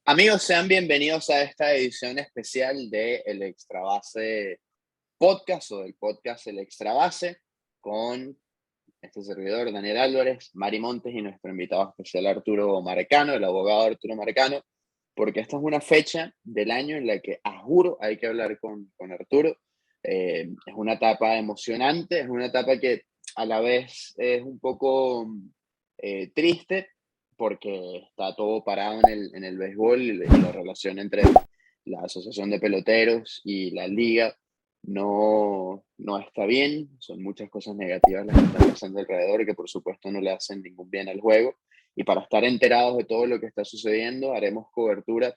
Amigos, sean bienvenidos a esta edición especial de El Extrabase Podcast o del podcast El Extrabase con este servidor Daniel Álvarez, Mari Montes y nuestro invitado especial Arturo Marcano, el abogado Arturo Marcano, porque esta es una fecha del año en la que, a juro, hay que hablar con Arturo. Es una etapa emocionante, es una etapa que a la vez es un poco triste porque está todo parado en el béisbol y la relación entre la Asociación de Peloteros y la liga no está bien. Son muchas cosas negativas las que están pasando alrededor y que por supuesto no le hacen ningún bien al juego. Y para estar enterados de todo lo que está sucediendo, haremos cobertura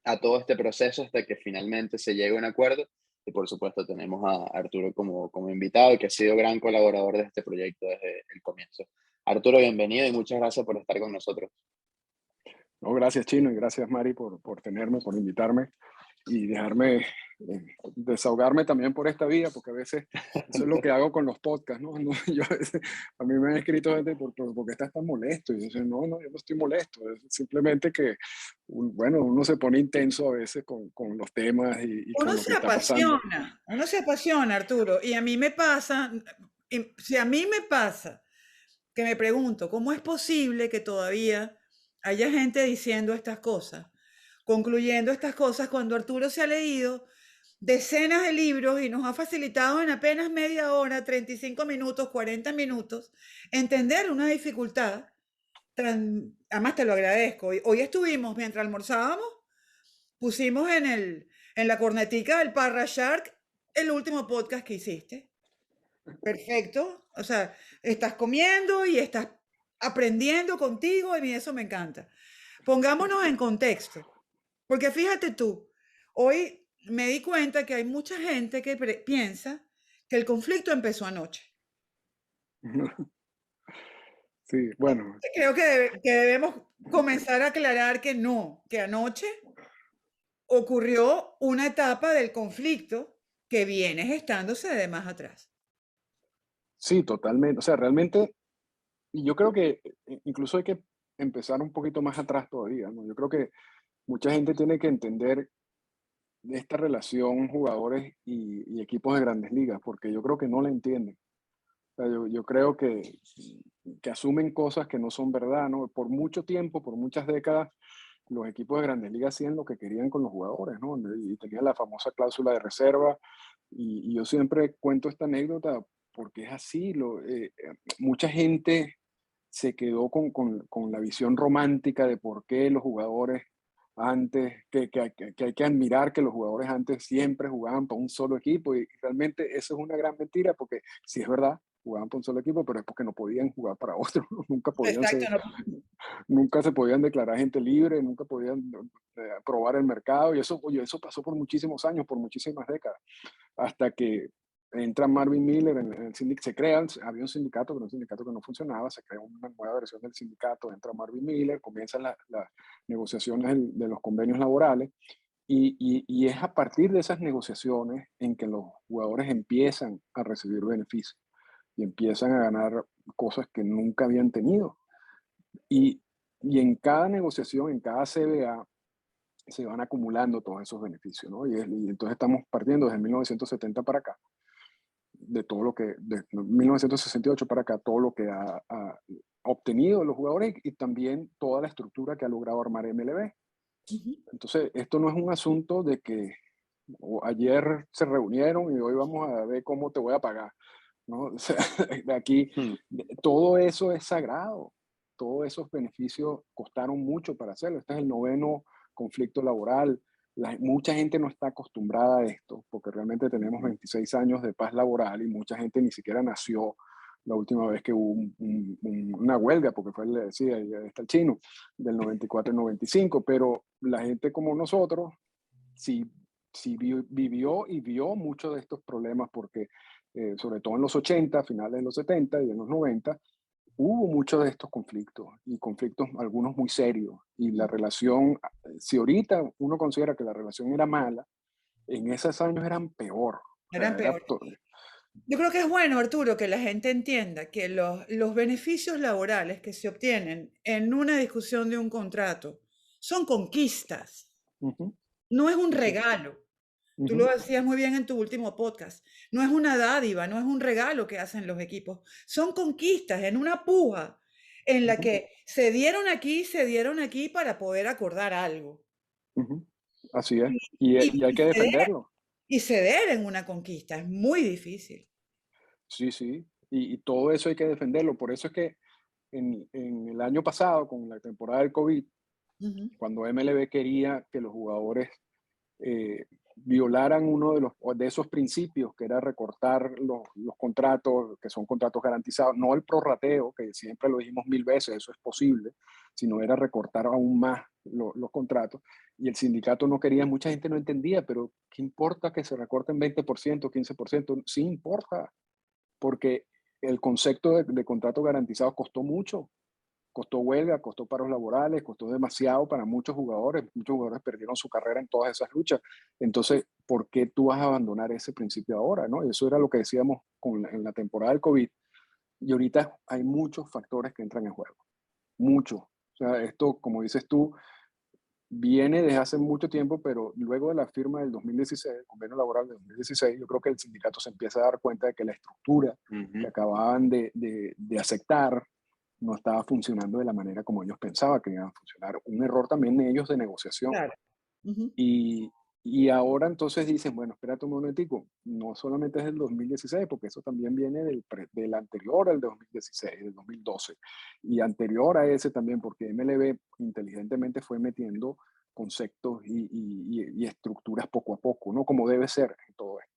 a todo este proceso hasta que finalmente se llegue a un acuerdo. Y por supuesto tenemos a Arturo como invitado, que ha sido gran colaborador de este proyecto desde el comienzo. Arturo, bienvenido y muchas gracias por estar con nosotros. No, gracias Chino y gracias Mari por tenerme, por invitarme y dejarme desahogarme también por esta vía, porque a veces eso es lo que hago con los podcasts, ¿no? Yo a mí me han escrito gente ¿por qué estás tan molesto? Y yo digo, no, yo no estoy molesto, es simplemente que, bueno, uno se pone intenso a veces con los temas y con lo que está pasando. Uno se apasiona, Arturo, y a mí me pasa, si a mí me pasa que me pregunto, ¿cómo es posible que todavía haya gente diciendo estas cosas, concluyendo estas cosas cuando Arturo se ha leído decenas de libros y nos ha facilitado en apenas media hora, 35 minutos, 40 minutos, entender una dificultad? Además te lo agradezco. Hoy estuvimos, mientras almorzábamos, pusimos en la cornetica del Parra Shark el último podcast que hiciste. Perfecto. O sea, estás comiendo y estás aprendiendo contigo, y a mí eso me encanta. Pongámonos en contexto, porque fíjate tú, hoy me di cuenta que hay mucha gente que piensa que el conflicto empezó anoche. Sí, bueno, Creo que debemos comenzar a aclarar que no, que anoche ocurrió una etapa del conflicto que viene gestándose de más atrás. sí, totalmente. O sea, realmente, y yo creo que incluso hay que empezar un poquito más atrás todavía, ¿no? Yo creo que mucha gente tiene que entender esta relación jugadores y equipos de grandes ligas, porque yo creo que no la entienden. O sea, yo creo que asumen cosas que no son verdad, ¿no? Por mucho tiempo, por muchas décadas, los equipos de grandes ligas hacían lo que querían con los jugadores, ¿no? Y tenían la famosa cláusula de reserva. Y yo siempre cuento esta anécdota porque es así. Mucha gente se quedó con la visión romántica de por qué los jugadores antes, que hay que admirar que los jugadores antes siempre jugaban para un solo equipo y realmente eso es una gran mentira porque sí es verdad, jugaban para un solo equipo, pero es porque no podían jugar para otro, nunca podían Exacto, ser, no. nunca se podían declarar gente libre, nunca podían probar el mercado y eso, oye, eso pasó por muchísimos años, por muchísimas décadas, hasta que entra Marvin Miller en el sindicato, había un sindicato, pero un sindicato que no funcionaba, se crea una nueva versión del sindicato, entra Marvin Miller, comienzan las negociaciones de los convenios laborales y es a partir de esas negociaciones en que los jugadores empiezan a recibir beneficios y empiezan a ganar cosas que nunca habían tenido. Y, y en cada negociación, en cada CBA, se van acumulando todos esos beneficios, ¿no? Y entonces estamos partiendo desde 1970 para acá, de todo lo que, de 1968 para acá, todo lo que ha obtenido los jugadores y también toda la estructura que ha logrado armar MLB. Ujú. Entonces, esto no es un asunto de que ayer se reunieron y hoy vamos a ver cómo te voy a pagar, ¿no? O sea, de aquí, Hmm. todo eso es sagrado, todos esos beneficios costaron mucho para hacerlo. Este es el noveno conflicto laboral. Mucha gente no está acostumbrada a esto, porque realmente tenemos 26 años de paz laboral y mucha gente ni siquiera nació la última vez que hubo una huelga, porque fue, le decía, ahí está el chino, del 94 y 95, pero la gente como nosotros sí, sí vivió y vio muchos de estos problemas, porque sobre todo en los 80, finales de los 70 y en los 90, hubo muchos de estos conflictos y conflictos algunos muy serios y la relación, si ahorita uno considera que la relación era mala, en esos años eran peor. O Eran sea, era peores. Yo creo que es bueno, Arturo, que la gente entienda que los beneficios laborales que se obtienen en una discusión de un contrato son conquistas, Ujú, no es un sí, regalo. Tú lo ujú, decías muy bien en tu último podcast. No es una dádiva, no es un regalo que hacen los equipos. Son conquistas en una puja en la ujú, que se dieron aquí para poder acordar algo. ujú. Así es. Y, Y hay y que ceder, defenderlo. y ceder en una conquista es muy difícil. Sí, sí. Y todo eso hay que defenderlo. Por eso es que en el año pasado, con la temporada del COVID, Ujú. cuando MLB quería que los jugadores violaran uno de esos principios, que era recortar los contratos, que son contratos garantizados, no el prorrateo, que siempre lo dijimos mil veces, eso es posible, sino era recortar aún más los contratos. Y el sindicato no quería, mucha gente no entendía, pero ¿qué importa que se recorten 20%, 15%? Sí importa, porque el concepto de contrato garantizado costó mucho. Costó huelga, costó paros laborales, costó demasiado para muchos jugadores perdieron su carrera en todas esas luchas. Entonces, ¿por qué tú vas a abandonar ese principio ahora? ¿No? Y eso era lo que decíamos en la temporada del COVID. Y ahorita hay muchos factores que entran en juego, muchos. O sea, esto, como dices tú, viene desde hace mucho tiempo, pero luego de la firma del 2016, el convenio laboral del 2016, yo creo que el sindicato se empieza a dar cuenta de que la estructura que Ujú. acababan de aceptar no estaba funcionando de la manera como ellos pensaban que iban a funcionar. Un error también de ellos de negociación. Claro. Ujú. Y, y ahora entonces dicen, bueno, espérate un momentico, no solamente es el 2016, porque eso también viene del anterior al 2016, del 2012, y anterior a ese también, porque MLB inteligentemente fue metiendo conceptos y estructuras poco a poco, ¿no? Como debe ser en todo esto.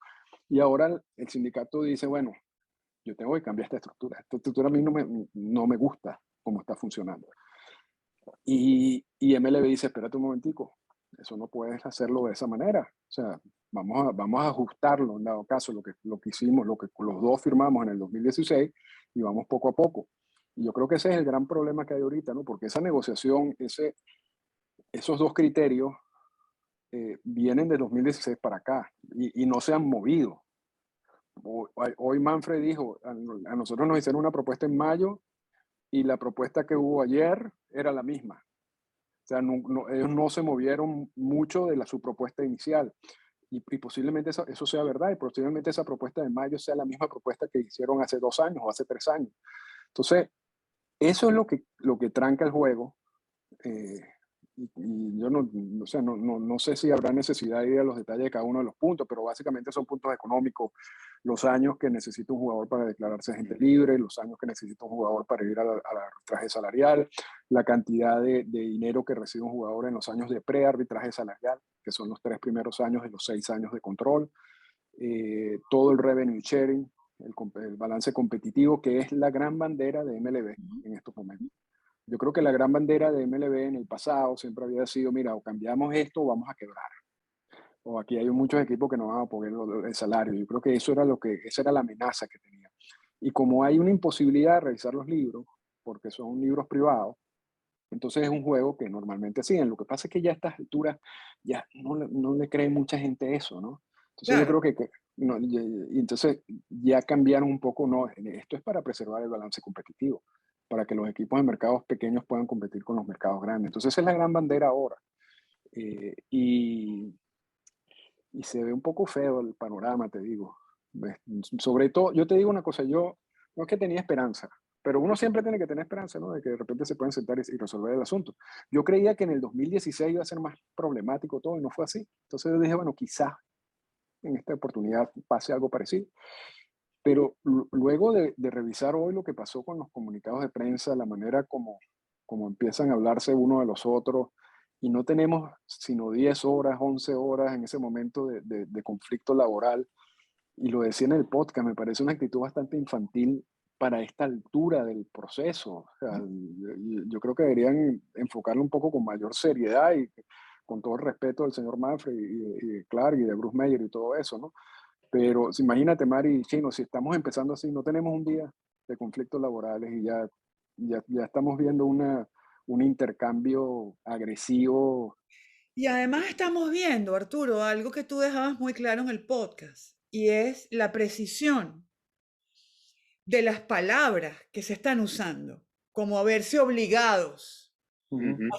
Y ahora el sindicato dice, bueno, yo tengo que cambiar esta estructura. Esta estructura a mí no me gusta cómo está funcionando. Y MLB dice, espérate un momentico, eso no puedes hacerlo de esa manera. O sea, vamos a ajustarlo, en dado caso, lo que hicimos, lo que los dos firmamos en el 2016, y vamos poco a poco. Y yo creo que ese es el gran problema que hay ahorita, ¿no? Porque esa negociación, esos dos criterios vienen de 2016 para acá y no se han movido. Hoy Manfred dijo, a nosotros nos hicieron una propuesta en mayo y la propuesta que hubo ayer era la misma. O sea, ellos no se movieron mucho de su propuesta inicial. Y posiblemente eso sea verdad, y posiblemente esa propuesta de mayo sea la misma propuesta que hicieron hace 2 años o hace 3 años. Entonces, eso es lo que tranca el juego. eh, y yo o sea, no sé si habrá necesidad de ir a los detalles de cada uno de los puntos, pero básicamente son puntos económicos, los años que necesita un jugador para declararse agente libre, los años que necesita un jugador para ir al arbitraje salarial, la cantidad de dinero que recibe un jugador en los años de pre-arbitraje salarial, que son los 3 primeros años de los 6 años de control, todo el revenue sharing, el balance competitivo, que es la gran bandera de MLB Ujú. en estos momentos. Yo creo que la gran bandera de MLB en el pasado siempre había sido, mira, o cambiamos esto o vamos a quebrar. O aquí hay muchos equipos que no van a poner el salario. Yo creo que esa era la amenaza que tenía. Y como hay una imposibilidad de revisar los libros, porque son libros privados, entonces es un juego que normalmente siguen. Lo que pasa es que ya a estas alturas ya no le cree mucha gente eso, ¿no? Entonces yo Claro. creo no, y entonces ya cambiaron un poco, no, esto es para preservar el balance competitivo, para que los equipos de mercados pequeños puedan competir con los mercados grandes. Entonces esa es la gran bandera ahora. Eh, y, y se ve un poco feo el panorama, te digo. ¿Ves? Sobre todo, yo te digo una cosa, yo no es que tenía esperanza, pero uno siempre tiene que tener esperanza, ¿no? De que de repente se pueden sentar y resolver el asunto. Yo creía que en el 2016 iba a ser más problemático todo y no fue así. Entonces yo dije, bueno, quizás en esta oportunidad pase algo parecido. Pero luego de revisar hoy lo que pasó con los comunicados de prensa, la manera como empiezan a hablarse uno de los otros, y no tenemos sino 10 horas, 11 horas en ese momento de conflicto laboral, y lo decía en el podcast, me parece una actitud bastante infantil para esta altura del proceso. O sea, yo creo que deberían enfocarlo un poco con mayor seriedad y con todo el respeto del señor Manfred y Clark y de Bruce Meyer y todo eso, ¿no? Pero imagínate, Mari y Chino, si estamos empezando así, no tenemos un día de conflictos laborales y ya estamos viendo un intercambio agresivo. Y además estamos viendo, Arturo, algo que tú dejabas muy claro en el podcast, y es la precisión de las palabras que se están usando, como a verse obligados. Ujú.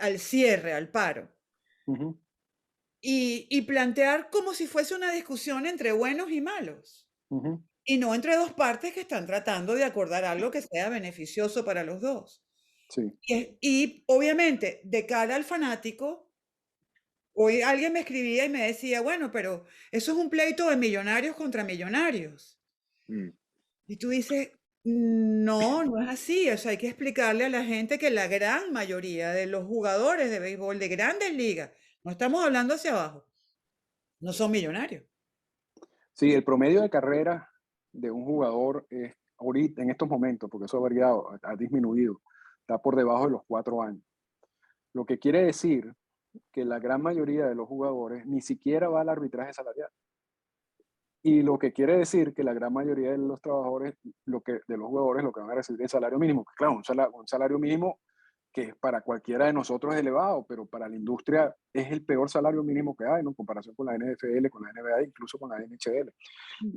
al cierre, al paro. Ujú. Y plantear como si fuese una discusión entre buenos y malos, Ujú. y no entre dos partes que están tratando de acordar algo que sea beneficioso para los dos. Sí. Y obviamente, de cara al fanático, hoy alguien me escribía y me decía, bueno, pero eso es un pleito de millonarios contra millonarios. Mm. Y tú dices, no, no es así. O sea, hay que explicarle a la gente que la gran mayoría de los jugadores de béisbol de grandes ligas, no estamos hablando hacia abajo, no son millonarios. Sí, el promedio de carrera de un jugador es ahorita, en estos momentos, porque eso ha variado, ha disminuido, está por debajo de los 4 años. Lo que quiere decir que la gran mayoría de los jugadores ni siquiera va al arbitraje salarial. Y lo que quiere decir que la gran mayoría de los trabajadores, de los jugadores, lo que van a recibir es salario mínimo. Claro, un salario mínimo que para cualquiera de nosotros es elevado, pero para la industria es el peor salario mínimo que hay, ¿no? En comparación con la NFL, con la NBA, incluso con la NHL.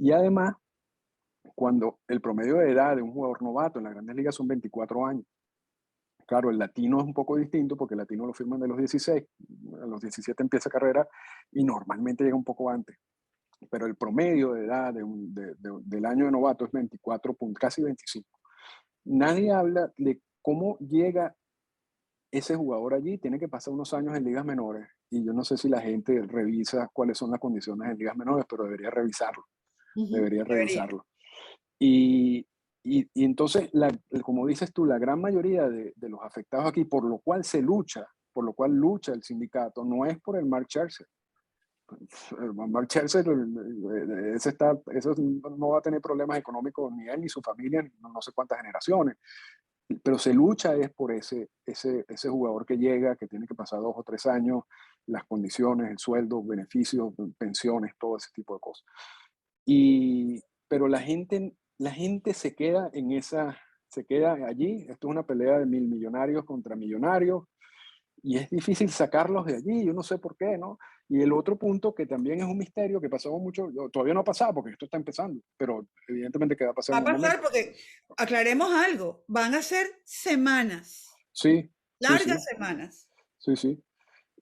Y además, cuando el promedio de edad de un jugador novato en las grandes ligas son 24 años. Claro, el latino es un poco distinto porque el latino lo firman de los 16, a los 17 empieza carrera y normalmente llega un poco antes. Pero el promedio de edad del año de novato es 24, casi 25. Nadie habla de cómo llega ese jugador allí, tiene que pasar unos años en ligas menores. Y yo no sé si la gente revisa cuáles son las condiciones en ligas menores, pero debería revisarlo. Debería Debería. revisarlo. Y, y entonces, como dices tú, la gran mayoría de los afectados aquí, por lo cual lucha el sindicato, no es por el Mark Scherzer. Mark Scherzer, eso no va a tener problemas económicos ni él ni su familia, ni no sé cuántas generaciones. Pero se lucha es por ese jugador que llega, que tiene que pasar 2 o 3 años, las condiciones, el sueldo, beneficios, pensiones, todo ese tipo de cosas. Pero la gente se queda allí. Esto es una pelea de mil millonarios contra millonarios y es difícil sacarlos de allí. Yo no sé por qué, ¿no? Y el otro punto que también es un misterio que pasaba mucho, todavía no ha pasado porque esto está empezando, pero evidentemente que va a pasar Va en a un pasar momento. porque, aclaremos algo, van a ser semanas, Sí, sí, largas sí, semanas. sí, sí.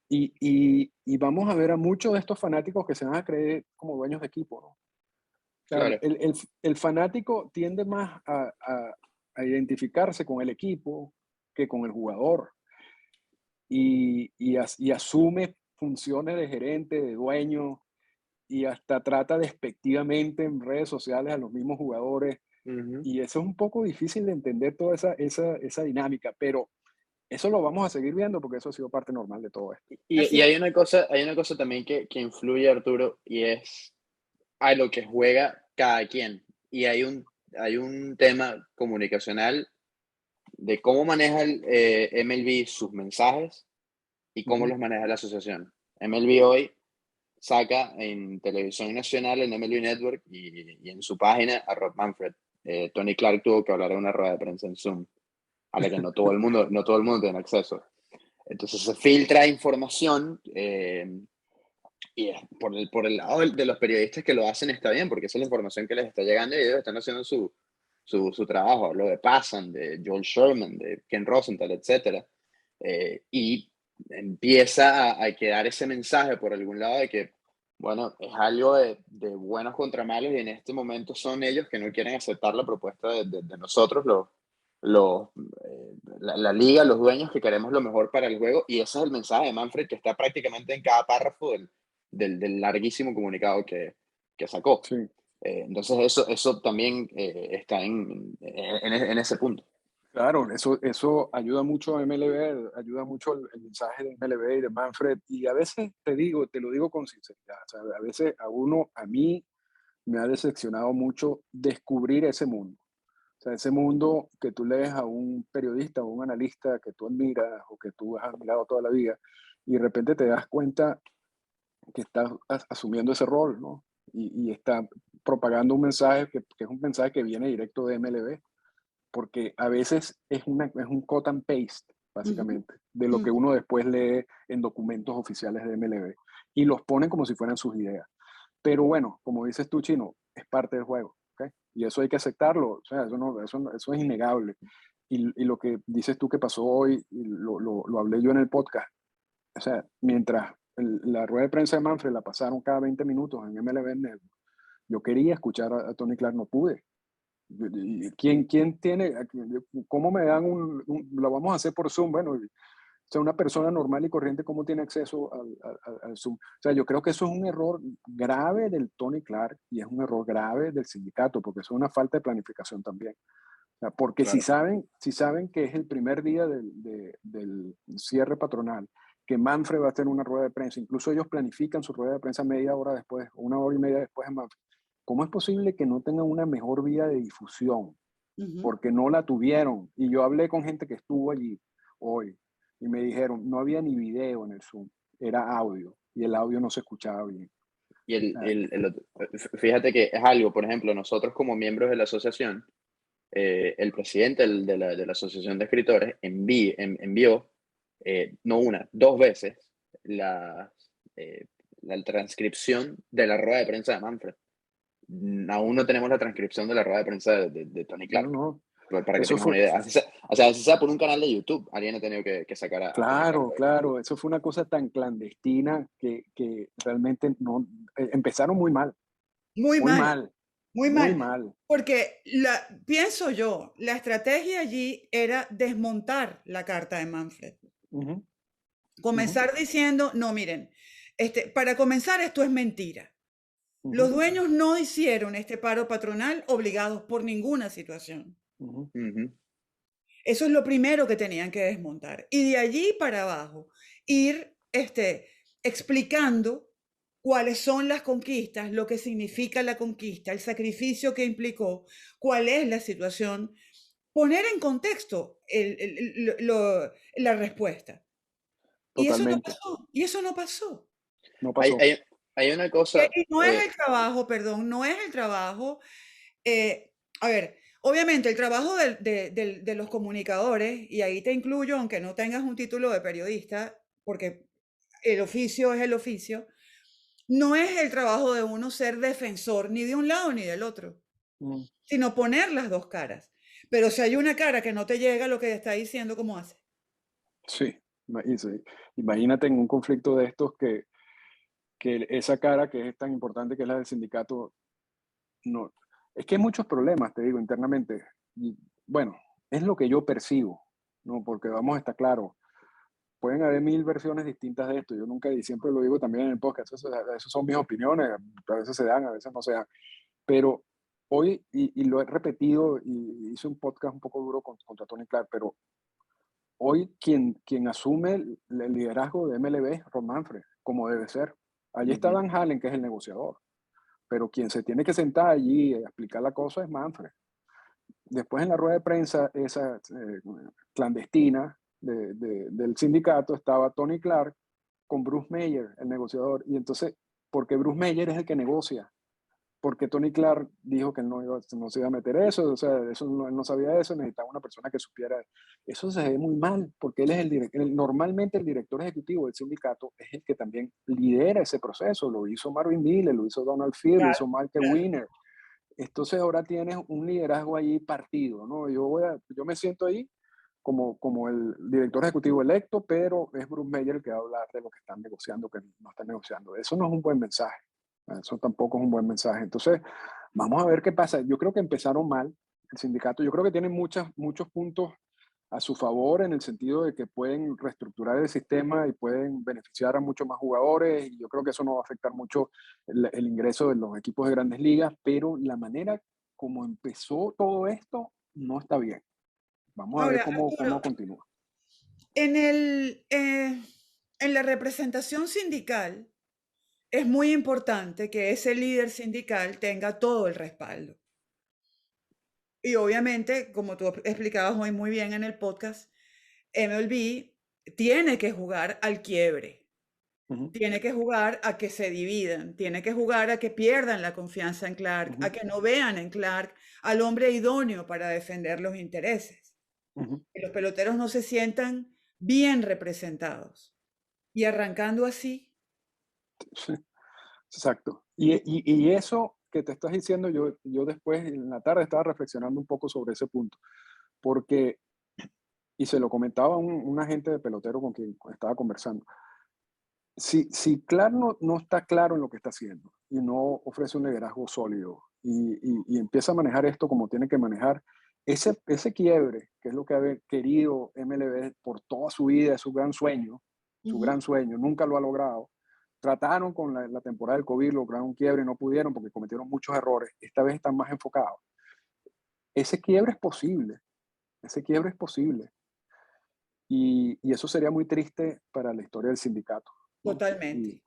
Y vamos a ver a muchos de estos fanáticos que se van a creer como dueños de equipo, ¿no? O sea, Claro. el fanático tiende más a identificarse con el equipo que con el jugador y asume funciones de gerente, de dueño y hasta trata despectivamente en redes sociales a los mismos jugadores. Ujú. Y eso es un poco difícil de entender toda esa dinámica, pero eso lo vamos a seguir viendo porque eso ha sido parte normal de todo esto. Así Y es. hay una cosa también que influye, Arturo, y es a lo que juega cada quien. Y hay un tema comunicacional de cómo maneja el MLB sus mensajes y cómo Ujú. los maneja la asociación. MLB hoy saca en televisión nacional, en MLB Network y en su página a Rob Manfred. Tony Clark tuvo que hablar en una rueda de prensa en Zoom, a la que no todo el mundo tiene acceso. Entonces se filtra información y por el lado de los periodistas que lo hacen está bien, porque esa es la información que les está llegando y ellos están haciendo su trabajo. Lo de Passan, de Joel Sherman, de Ken Rosenthal, etc. Y empieza a quedar ese mensaje por algún lado de que, bueno, es algo de buenos contra malos y en este momento son ellos que no quieren aceptar la propuesta de nosotros, la liga, los dueños que queremos lo mejor para el juego y ese es el mensaje de Manfred que está prácticamente en cada párrafo del larguísimo comunicado que sacó. Sí. Entonces eso también está en ese punto. Claro, eso ayuda mucho a MLB, ayuda mucho el mensaje de MLB y de Manfred. Y a veces te lo digo con sinceridad, o sea, a veces a mí me ha decepcionado mucho descubrir ese mundo. O sea, ese mundo que tú lees a un periodista o un analista que tú admiras o que tú has admirado toda la vida y de repente te das cuenta que está asumiendo ese rol, ¿no? Y está propagando un mensaje que es un mensaje que viene directo de MLB, porque a veces es un cut and paste, Ujú, básicamente, de lo que ujú. uno después lee en documentos oficiales de MLB y los ponen como si fueran sus ideas. Pero bueno, como dices tú, Chino, es parte del juego, ¿ok? Y eso hay que aceptarlo, o sea, eso es innegable. y lo que dices tú que pasó hoy, y lo hablé yo en el podcast, o sea, mientras la rueda de prensa de Manfred la pasaron cada 20 minutos en MLB Network, yo quería escuchar a Tony Clark, no pude. ¿Quién tiene, cómo me dan lo vamos a hacer por Zoom? Bueno, o sea, una persona normal y corriente, ¿cómo tiene acceso al Zoom? O sea, yo creo que eso es un error grave del Tony Clark y es un error grave del sindicato, porque eso es una falta de planificación también. O sea, porque Claro. si saben que es el primer día del cierre patronal, que Manfred va a tener una rueda de prensa, incluso ellos planifican su rueda de prensa media hora después, 1 hora y media después de Manfred. ¿Cómo es posible que no tengan una mejor vía de difusión? Porque no la tuvieron. Y yo hablé con gente que estuvo allí hoy y me dijeron, no había ni video en el Zoom, era audio y el audio no se escuchaba bien. Y Ah, fíjate que es algo, por ejemplo, nosotros como miembros de la asociación, el presidente de la Asociación de Escritores envió no una, dos veces eh, la transcripción de la rueda de prensa de Manfred. Aún no tenemos la transcripción de la rueda de prensa de Tony no, Clark, no. para que Eso tengas fue, una idea. O sea, así sea por un canal de YouTube, alguien ha tenido que sacar a Tony Clark claro, de ahí. claro, eso fue una cosa tan clandestina que realmente no, empezaron muy mal, Muy muy mal, mal, muy muy mal. mal. Porque pienso yo, la estrategia allí era desmontar la carta de Manfred. Ujú, ujú, Comenzar diciendo, no, miren, para comenzar esto es mentira. Los ujú, dueños no hicieron este paro patronal obligados por ninguna situación. ujú. Ujú. Eso es lo primero que tenían que desmontar. Y de allí para abajo, ir explicando cuáles son las conquistas, lo que significa la conquista, el sacrificio que implicó, cuál es la situación, poner en contexto la respuesta. Y eso no Totalmente, pasó, y eso no pasó. no Hay, pasó. hay, hay una cosa, Y no es el trabajo, perdón, no es el trabajo. A ver, obviamente el trabajo de los comunicadores, y ahí te incluyo, aunque no tengas un título de periodista, porque el oficio es el oficio, no es el trabajo de uno ser defensor ni de un lado ni del otro, Mm, sino poner las dos caras. Pero si hay una cara que no te llega lo que te está diciendo, ¿cómo hace? sí, sí. Imagínate en un conflicto de estos que esa cara que es tan importante que es la del sindicato, no, es que hay muchos problemas, te digo, internamente. Y bueno, es lo que yo percibo, ¿no? Porque vamos a estar claros, pueden haber 1000 versiones distintas de esto. Yo nunca, y siempre lo digo también en el podcast, eso son mis opiniones, a veces se dan, a veces no se dan. Pero hoy, y lo he repetido, y hice un podcast un poco duro contra Tony Clark, pero hoy quien asume el liderazgo de MLB es Ron Manfred, como debe ser. Allí está ujú, Dan Halen, que es el negociador, pero quien se tiene que sentar allí y explicar la cosa es Manfred. Después en la rueda de prensa, esa clandestina del sindicato, estaba Tony Clark con Bruce Meyer, el negociador. Y entonces, porque Bruce Meyer es el que negocia, porque Tony Clark dijo que él no se iba a meter eso, o sea, él no sabía eso, necesitaba una persona que supiera. Eso se ve muy mal, porque él es normalmente el director ejecutivo del sindicato es el que también lidera ese proceso. Lo hizo Marvin Miller, lo hizo Donald Field, lo Claro, hizo Michael claro. Winner. Entonces ahora tienes un liderazgo allí partido, ¿no? Yo me siento ahí como el director ejecutivo electo, pero es Bruce Meyer el que va a hablar de lo que están negociando, que no están negociando. Eso no es un buen mensaje. Eso tampoco es un buen mensaje. Entonces, vamos a ver qué pasa. Yo creo que empezaron mal el sindicato. Yo creo que tienen muchos puntos a su favor en el sentido de que pueden reestructurar el sistema y pueden beneficiar a muchos más jugadores, y yo creo que eso no va a afectar mucho el ingreso de los equipos de grandes ligas, pero la manera como empezó todo esto no está bien. Vamos a ver Ahora, cómo Arturo, continúa. en en la representación sindical es muy importante que ese líder sindical tenga todo el respaldo. Y obviamente, como tú explicabas hoy muy bien en el podcast, MLB tiene que jugar al quiebre, Ujú, tiene que jugar a que se dividan, tiene que jugar a que pierdan la confianza en Clark, a ujú, que no vean en Clark al hombre idóneo para defender los intereses, ujú. que los peloteros no se sientan bien representados. Y arrancando así, Sí, exacto. Y eso que te estás diciendo, yo después en la tarde estaba reflexionando un poco sobre ese punto, porque y se lo comentaba un agente de pelotero con quien estaba conversando. Si Clark no está claro en lo que está haciendo y no ofrece un liderazgo sólido y empieza a manejar esto como tiene que manejar, ese quiebre, que es lo que ha querido MLB por toda su vida, es su gran sueño, nunca lo ha logrado. Trataron con la temporada del COVID, lograron un quiebre y no pudieron porque cometieron muchos errores. Esta vez están más enfocados. Ese quiebre es posible, ese quiebre es posible. Y eso sería muy triste para la historia del sindicato, ¿no? Totalmente.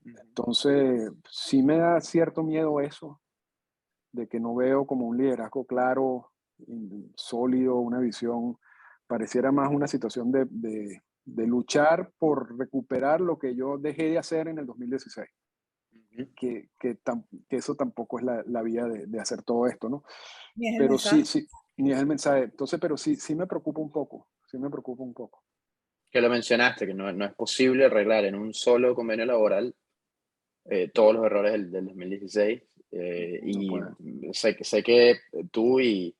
Entonces, sí me da cierto miedo eso, de que no veo como un liderazgo claro, sólido, una visión. Pareciera más una situación de luchar por recuperar lo que yo dejé de hacer en el 2016. Que eso tampoco es la vía de hacer todo esto, ¿no? Ni es el Pero mensaje. sí, ni es el mensaje. Entonces, pero sí me preocupa un poco, Que lo mencionaste, que no es posible arreglar en un solo convenio laboral todos los errores del 2016. No Y puede. sé que tú y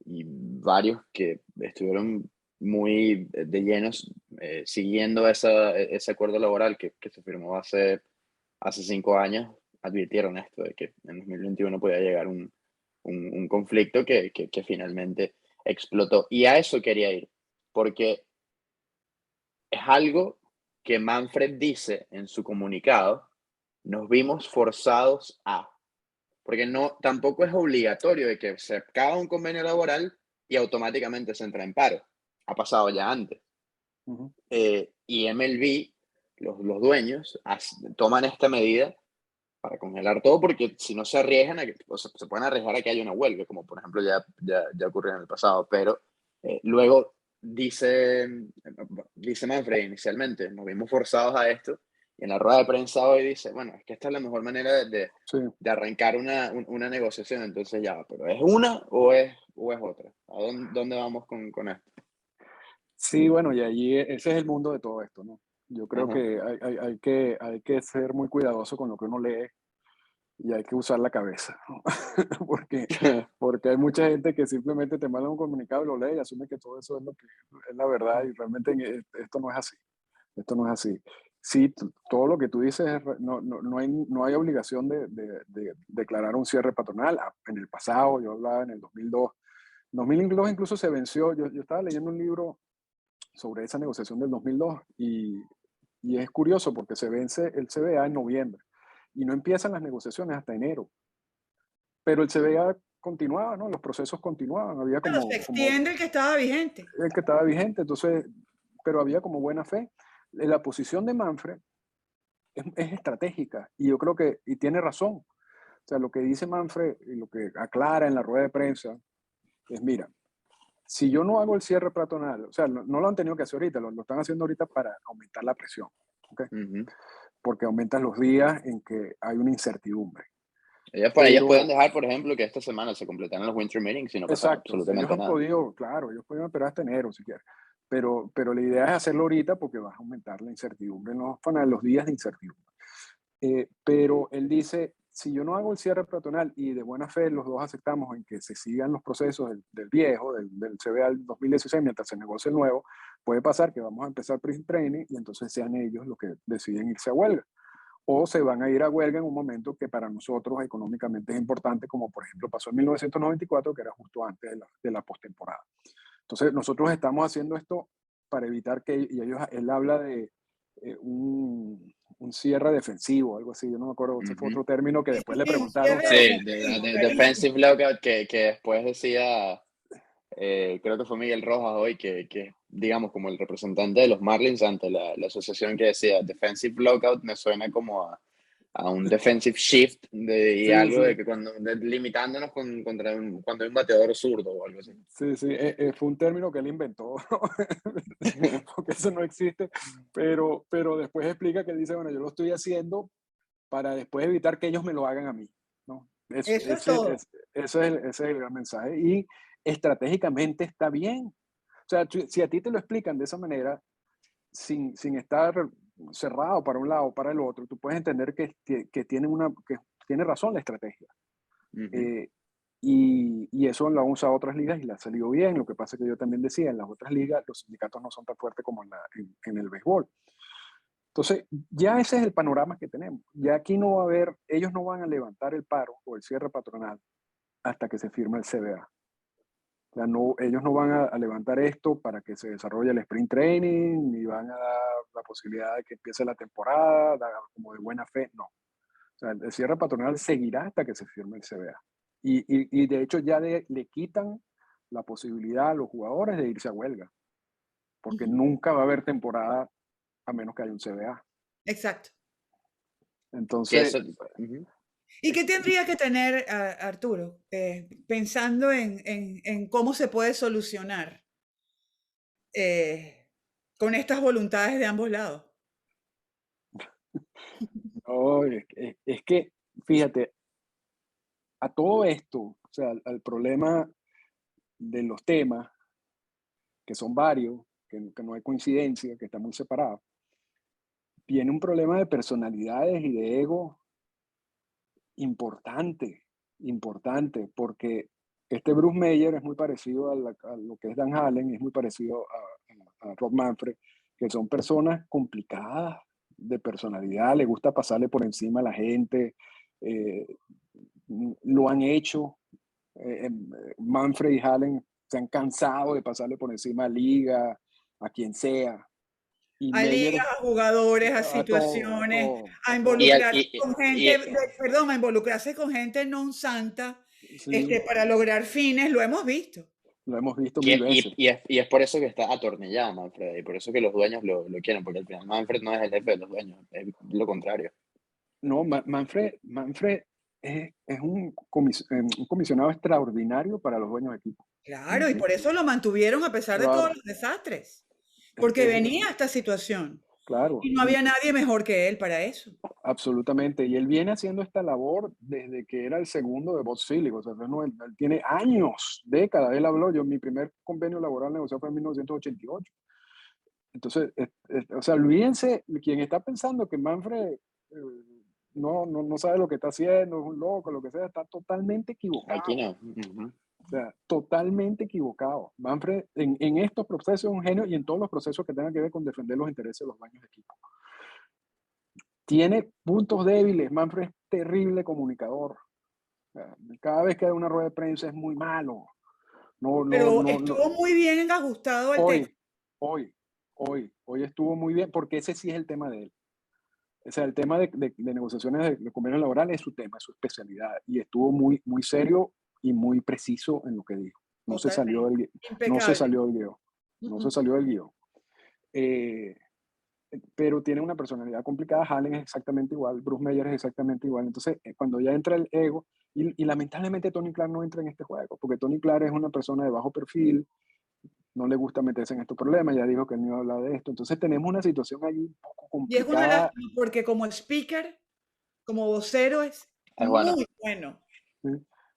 varios que estuvieron muy de llenos siguiendo ese acuerdo laboral que se firmó hace 5 años, advirtieron esto, de que en 2021 podía llegar un conflicto que finalmente explotó. Y a eso quería ir, porque es algo que Manfred dice en su comunicado: nos vimos forzados a, porque no, tampoco es obligatorio de que se acaba un convenio laboral y automáticamente se entra en paro. Ha pasado ya antes. Ujú. Y MLB, los dueños, toman esta medida para congelar todo, porque si no se arriesgan, o sea, se pueden arriesgar a que haya una huelga, como por ejemplo ya ocurrió en el pasado, pero luego dice Manfred inicialmente, nos vimos forzados a esto, y en la rueda de prensa hoy dice, bueno, es que esta es la mejor manera Sí. de arrancar una negociación, entonces ya, pero ¿es una o es otra? ¿A dónde vamos con esto? Sí, bueno, y allí ese es el mundo de todo esto, ¿no? Yo creo Ajá. que hay que ser muy cuidadoso con lo que uno lee y hay que usar la cabeza, ¿no? Porque hay mucha gente que simplemente te manda un comunicado y lo lee y asume que todo eso es lo que es la verdad y realmente esto no es así. Esto no es así. Sí, todo lo que tú dices, no hay obligación de declarar un cierre patronal. En el pasado, yo hablaba en el 2002. 2002 incluso se venció. Yo estaba leyendo un libro sobre esa negociación del 2002 y es curioso porque se vence el CBA en noviembre y no empiezan las negociaciones hasta enero. Pero el CBA continuaba, ¿no? Los procesos continuaban. Había Claro, se como extiende el que estaba vigente. el que estaba vigente, entonces, pero había como buena fe. La posición de Manfred es estratégica y yo creo que, y tiene razón. O sea, lo que dice Manfred y lo que aclara en la rueda de prensa es, mira, si yo no hago el cierre patronal, o sea, no lo han tenido que hacer ahorita, lo están haciendo ahorita para aumentar la presión, ¿ok? Ujú. Porque aumentan los días en que hay una incertidumbre. Ellos pueden Pero, dejar, por ejemplo, que esta semana se completaran los winter meetings y no pasaba exacto, ellos absolutamente han nada. podido, claro, ellos pueden esperar hasta enero si quieren. Pero la idea es hacerlo ahorita porque vas a aumentar la incertidumbre, no van a los días de incertidumbre. Pero él dice, si yo no hago el cierre peatonal y de buena fe los dos aceptamos en que se sigan los procesos del viejo, del CBA del 2016, mientras se negocia el nuevo, puede pasar que vamos a empezar sprint training y entonces sean ellos los que deciden irse a huelga. O se van a ir a huelga en un momento que para nosotros económicamente es importante, como por ejemplo pasó en 1994, que era justo antes de la postemporada. Entonces nosotros estamos haciendo esto para evitar que, y él habla de un cierre defensivo, algo así, yo no me acuerdo, ese fue Ujú. otro término que después le Sí, un preguntaron, cierre Sí, defensivo, de buenísimo. defensive lockout que después decía, creo que fue Miguel Rojas hoy, que digamos como el representante de los Marlins ante la asociación, que decía defensive lockout me suena como a un defensive shift y sí, algo de sí, que limitándonos cuando hay un bateador zurdo o algo así. sí, sí, fue un término que él inventó, porque eso no existe, pero después explica que él dice, bueno, yo lo estoy haciendo para después evitar que ellos me lo hagan a mí, ¿no? Eso es todo. Ese es el gran mensaje. Y estratégicamente está bien. O sea, si a ti te lo explican de esa manera, sin estar cerrado para un lado o para el otro, tú puedes entender que tiene razón la estrategia. Ujú. Eh, Y eso lo han usado otras ligas y le ha salido bien. Lo que pasa es que yo también decía, en las otras ligas los sindicatos no son tan fuertes como en el béisbol. Entonces, ya ese es el panorama que tenemos. Ya aquí no va a haber, ellos no van a levantar el paro o el cierre patronal hasta que se firme el CBA. O sea, no, ellos no van a levantar esto para que se desarrolle el sprint training, ni van a dar la posibilidad de que empiece la temporada como de buena fe, no. O sea, el cierre patronal seguirá hasta que se firme el CBA. Y de hecho ya le quitan la posibilidad a los jugadores de irse a huelga, porque nunca va a haber temporada a menos que haya un CBA. Exacto. Entonces, ¿Y qué tendría que tener, Arturo, pensando en cómo se puede solucionar con estas voluntades de ambos lados? no, es que, fíjate, a todo esto, o sea, al problema de los temas, que son varios, que no hay coincidencia, que están muy separados, viene un problema de personalidades y de ego importante, importante, porque este Bruce Meyer es muy parecido a lo que es Dan Allen, es muy parecido a Rob Manfred, que son personas complicadas de personalidad, le gusta pasarle por encima a la gente, lo han hecho. Manfred y Allen se han cansado de pasarle por encima a Liga, a quien sea. Y A Meyer, ligas, a jugadores, a a todo, a situaciones, todo, a a todo. involucrarse con gente, perdón, a involucrarse con gente non santa, Sí, para lograr fines, lo hemos visto. lo hemos visto mil veces. Y es por eso que está atornillado Manfred, y por eso que los dueños lo quieren, porque al final Manfred no es el jefe de los dueños, es lo contrario. No, Manfred es un comisionado extraordinario para los dueños de equipo. Claro, y por eso lo mantuvieron a pesar de todos Claro, los desastres, porque venía esta situación claro, y no había nadie mejor que él para eso. absolutamente. Y él viene haciendo esta labor desde que era el segundo de Bob Selig. O sea, él tiene años, décadas. Él habló, mi primer convenio laboral negociado fue en 1988. Entonces, o sea, olvídense, quien está pensando que Manfred no sabe lo que está haciendo, es un loco, lo que sea, está totalmente equivocado. Aquí no. O sea, totalmente equivocado. Manfred en estos procesos es un genio y en todos los procesos que tengan que ver con defender los intereses de los dueños de equipo. Tiene puntos débiles. Manfred es terrible comunicador. O sea, cada vez que hay una rueda de prensa es muy malo. Pero estuvo muy bien ajustado al tema. Hoy estuvo muy bien porque ese sí es el tema de él. O sea, el tema de negociaciones de convenios laborales es su tema, es su especialidad. Y estuvo muy serio y muy preciso en lo que dijo. No se salió del guión. No se salió del guión. No se salió del guión. Pero tiene una personalidad complicada. Allen es exactamente igual. Bruce Meyer es exactamente igual. Entonces, cuando ya entra el ego, y lamentablemente Tony Clark no entra en este juego, porque Tony Clark es una persona de bajo perfil, no le gusta meterse en estos problemas, ya dijo que él no iba a hablar de esto. Entonces tenemos una situación allí un poco Y es una complicada. lástima porque como speaker, como vocero, es bueno. muy bueno. ¿Sí?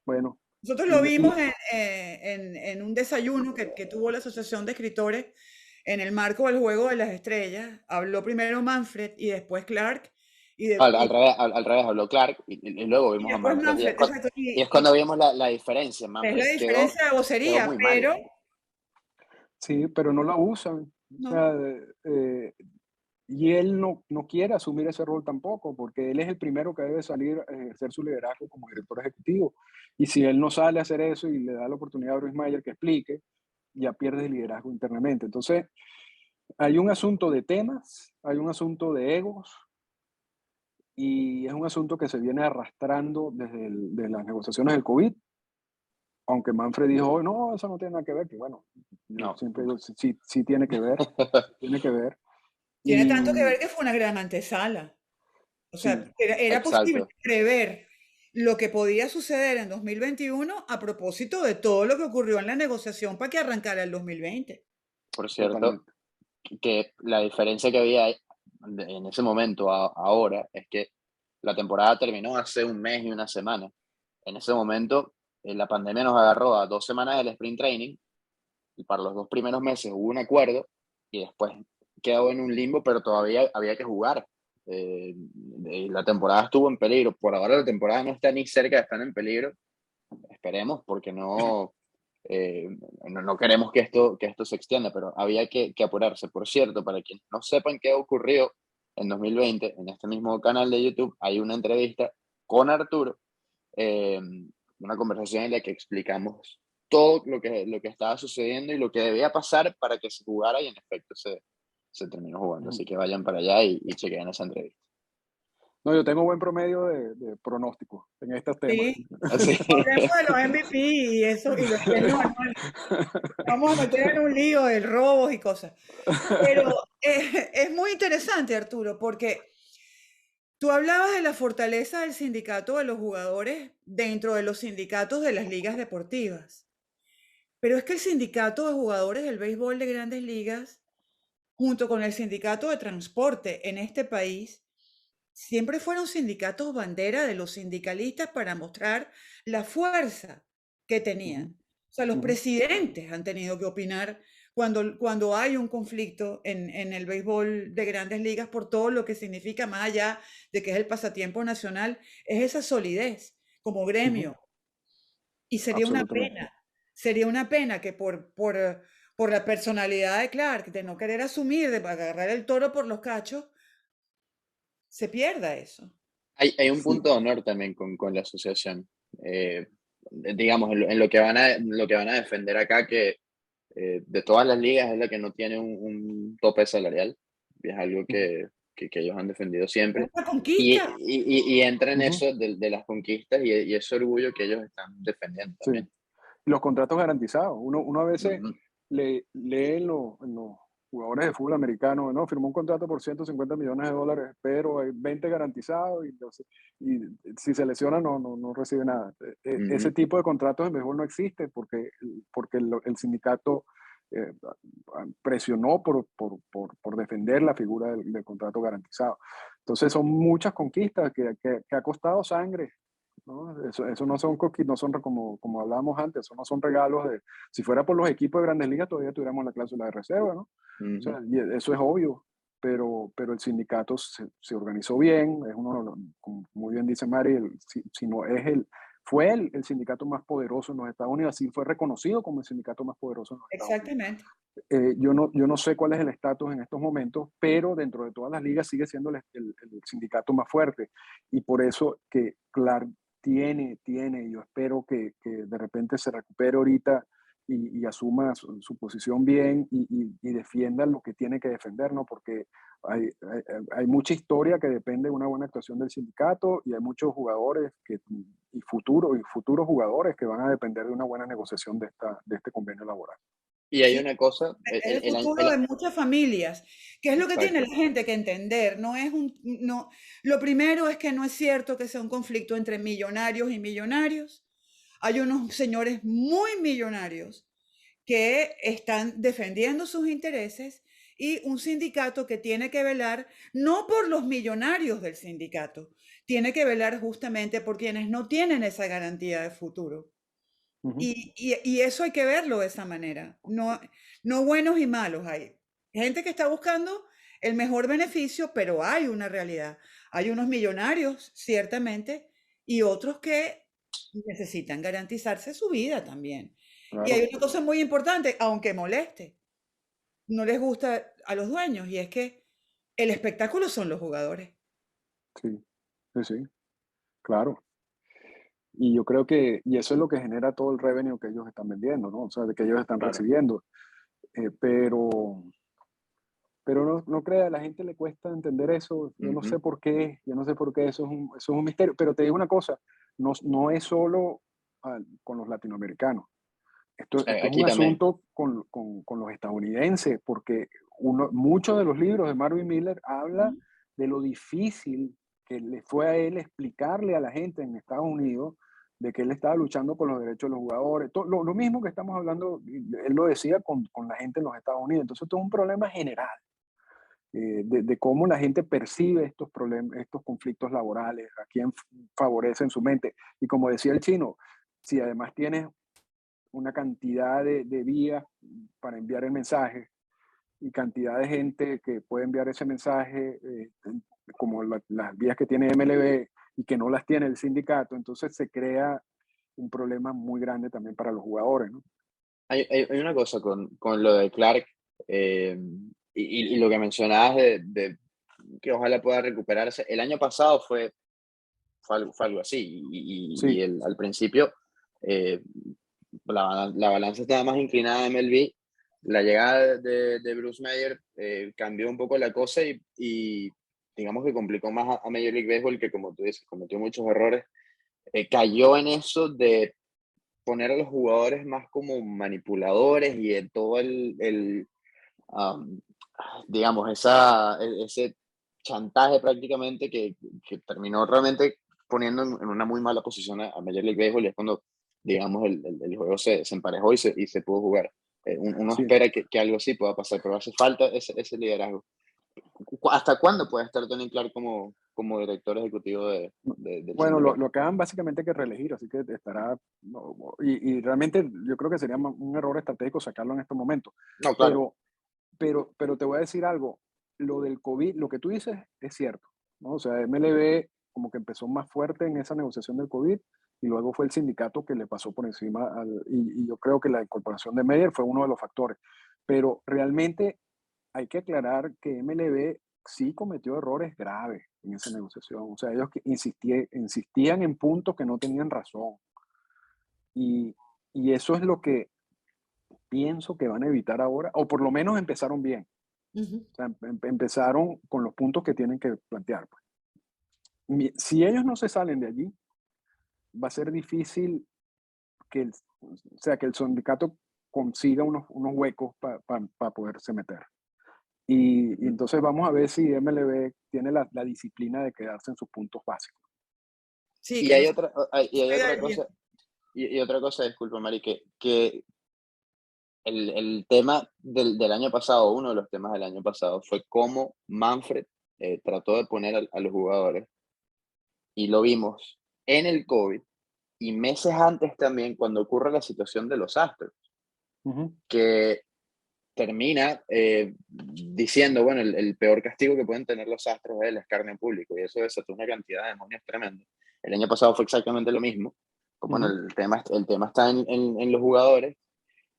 Bueno. Nosotros lo vimos en un desayuno que tuvo la Asociación de Escritores en el marco del Juego de las Estrellas. Habló primero Manfred y después Clark. Al revés, habló Clark y luego vimos a Manfred. Y es cuando vimos la diferencia. Es la diferencia de vocería, pero... Sí, pero no la usan. No. O sea, y él no quiere asumir ese rol tampoco, porque él es el primero que debe salir a ejercer su liderazgo como director ejecutivo. Y si él no sale a hacer eso y le da la oportunidad a Bruce Mayer que explique, ya pierde el liderazgo internamente. Entonces, hay un asunto de temas, hay un asunto de egos, y es un asunto que se viene arrastrando desde las negociaciones del COVID. Aunque Manfred dijo, oh, no, eso no tiene nada que ver, que bueno, no. siempre digo, sí tiene que ver, tiene que ver. Tiene tanto que ver que fue una gran antesala. O sea, Sí, era posible prever lo que podía suceder en 2021 a propósito de todo lo que ocurrió en la negociación para que arrancara el 2020. Por cierto, que la diferencia que había en ese momento ahora es que la temporada terminó hace un mes y una semana. En ese momento, la pandemia nos agarró a 2 semanas del sprint training y para los 2 primeros meses hubo un acuerdo y después quedó en un limbo, pero todavía había que jugar. La temporada estuvo en peligro. Por ahora la temporada no está ni cerca de estar en peligro. esperemos, porque no queremos que esto se extienda, pero había que apurarse. Por cierto, para quienes no sepan qué ocurrió en 2020, en este mismo canal de YouTube hay una entrevista con Arturo, eh, una conversación en la que explicamos todo lo que estaba sucediendo y lo que debía pasar para que se jugara, y en efecto se terminó jugando. Así que vayan para allá y chequen esa entrevista. No, yo tengo buen promedio de pronóstico en estos temas. Sí, Así. hablemos de los MVP y eso, y los premios anuales. Vamos a meter en un lío de robos y cosas. Pero es muy interesante, Arturo, porque tú hablabas de la fortaleza del sindicato de los jugadores dentro de los sindicatos de las ligas deportivas. Pero es que el sindicato de jugadores del béisbol de grandes ligas, junto con el sindicato de transporte en este país, siempre fueron sindicatos bandera de los sindicalistas para mostrar la fuerza que tenían. O sea, los presidentes han tenido que opinar cuando hay un conflicto en el béisbol de grandes ligas por todo lo que significa, más allá de que es el pasatiempo nacional, es esa solidez como gremio. Y Absolutamente. sería una pena que por la personalidad de Clark, de no querer asumir, de agarrar el toro por los cachos, se pierda eso. Hay un Sí. punto de honor también con la asociación. Digamos, en lo que van a defender acá, que de todas las ligas es la que no tiene un tope salarial, y es algo que ellos han defendido Es siempre. una Y, conquista. y entra en eso de las conquistas y ese orgullo que ellos están defendiendo Sí. también. Los contratos garantizados. Uno a veces Ujú. lee en los jugadores de fútbol americano, no, firmó un contrato por $150 millones, pero hay 20 garantizados y si se lesiona no recibe nada. Ese Ujú. tipo de contratos en béisbol no existe porque el sindicato eh, presionó por defender la figura del contrato garantizado. Entonces son muchas conquistas que ha costado sangre, ¿no? Eso no son no son como hablábamos antes, eso no son regalos si fuera por los equipos de grandes ligas todavía tuviéramos la cláusula de reserva, ¿no? O Ujú. sea, y eso es obvio, pero el sindicato se organizó bien, es como muy bien dice Mari, si no es fue el sindicato más poderoso en los Estados Unidos, así fue reconocido como el sindicato más poderoso en los Estados Unidos. Exactamente. Yo no sé cuál es el estatus en estos momentos, pero dentro de todas las ligas sigue siendo el sindicato más fuerte. Y por eso que Clark y yo espero que de repente se recupere ahorita y asuma su posición bien y defienda lo que tiene que defender, ¿no? Porque hay mucha historia que depende de una buena actuación del sindicato y hay muchos jugadores y futuros jugadores que van a depender de una buena negociación de este convenio laboral. Y hay Sí, una cosa, es el futuro de muchas familias. ¿Qué es lo que tiene exacto. la gente que entender? Lo primero es que no es cierto que sea un conflicto entre millonarios y millonarios. Hay unos señores muy millonarios que están defendiendo sus intereses y un sindicato que tiene que velar no por los millonarios del sindicato, tiene que velar justamente por quienes no tienen esa garantía de futuro. Ujú. Y eso hay que verlo de esa manera. No buenos y malos hay. Gente que está buscando el mejor beneficio, pero hay una realidad. Hay unos millonarios, ciertamente, y otros que necesitan garantizarse su vida también. Y hay Claro, una cosa muy importante, aunque moleste, no les gusta a los dueños, y es que el espectáculo son los jugadores. sí, sí, claro. Y yo creo y eso es lo que genera todo el revenue que ellos están vendiendo, ¿no? O sea, de que ellos están Claro. recibiendo. Eh, pero, pero no crea, a la gente le cuesta entender eso. Yo no sé Ujú. por qué, yo no sé por qué, eso es un misterio. Pero te digo una cosa, no es solo con los latinoamericanos. Esto es Aquí un también. asunto con los estadounidenses, porque muchos de los libros de Marvin Miller habla Ujú. de lo difícil que le fue a él explicarle a la gente en Estados Unidos de que él estaba luchando por los derechos de los jugadores. Lo mismo que estamos hablando, él lo decía con la gente en los Estados Unidos. Entonces, esto es un problema general de cómo la gente percibe estos problemas, estos conflictos laborales, a quién favorece en su mente. Y como decía el chino, si además tienes una cantidad de vías para enviar el mensaje y cantidad de gente que puede enviar ese mensaje, como las vías que tiene MLB y que no las tiene el sindicato, entonces se crea un problema muy grande también para los jugadores, ¿no? Hay una cosa con lo de Clark, y lo que mencionabas de que ojalá pueda recuperarse. El año pasado fue algo así, Sí, al principio eh, la balanza estaba más inclinada a MLB. La llegada de Bruce Meyer cambió un poco la cosa y digamos que complicó más a Major League Baseball, que como tú dices, cometió muchos errores. Cayó en eso de poner a los jugadores más como manipuladores y en todo um, digamos, ese chantaje prácticamente que terminó realmente poniendo en una muy mala posición a Major League Baseball, y es cuando, digamos, el juego se emparejó y se pudo jugar. Uno sí. espera que algo así pueda pasar, pero hace falta ese liderazgo. ¿Hasta cuándo puede estar Tony Clark como director ejecutivo del Bueno, sindicato? lo acaban básicamente que reelegir, así que estará, y realmente yo creo que sería un error estratégico sacarlo en estos momentos. No, claro. Pero, pero te voy a decir algo, lo del COVID, lo que tú dices es cierto, ¿no? O sea, MLB como que empezó más fuerte en esa negociación del COVID y luego fue el sindicato que le pasó por encima, y yo creo que la incorporación de Meyer fue uno de los factores. Pero realmente hay que aclarar que MLB sí cometió errores graves en esa negociación. O sea, ellos que insistían en puntos que no tenían razón. Y, y eso es lo que pienso que van a evitar ahora, o por lo menos empezaron bien. Ujú. O sea, empezaron con los puntos que tienen que plantear, pues. Si ellos no se salen de allí, va a ser difícil o sea, que el sindicato consiga unos huecos para poderse meter. Y entonces vamos a ver si MLB tiene la disciplina de quedarse en sus puntos básicos. Sí, Y que no hay se otra, y hay salga de otra allí. cosa, y otra cosa, disculpa, Mari, que el tema del año pasado, uno de los temas del año pasado, fue cómo Manfred trató de poner a los jugadores, y lo vimos en el COVID y meses antes también, cuando ocurre la situación de los Astros, Ujú. que termina diciendo, bueno, el peor castigo que pueden tener los Astros es el escarnio en público, y eso desató una cantidad de demonios tremenda. El año pasado fue exactamente lo mismo. Pues bueno, Ujú. el tema está en los jugadores.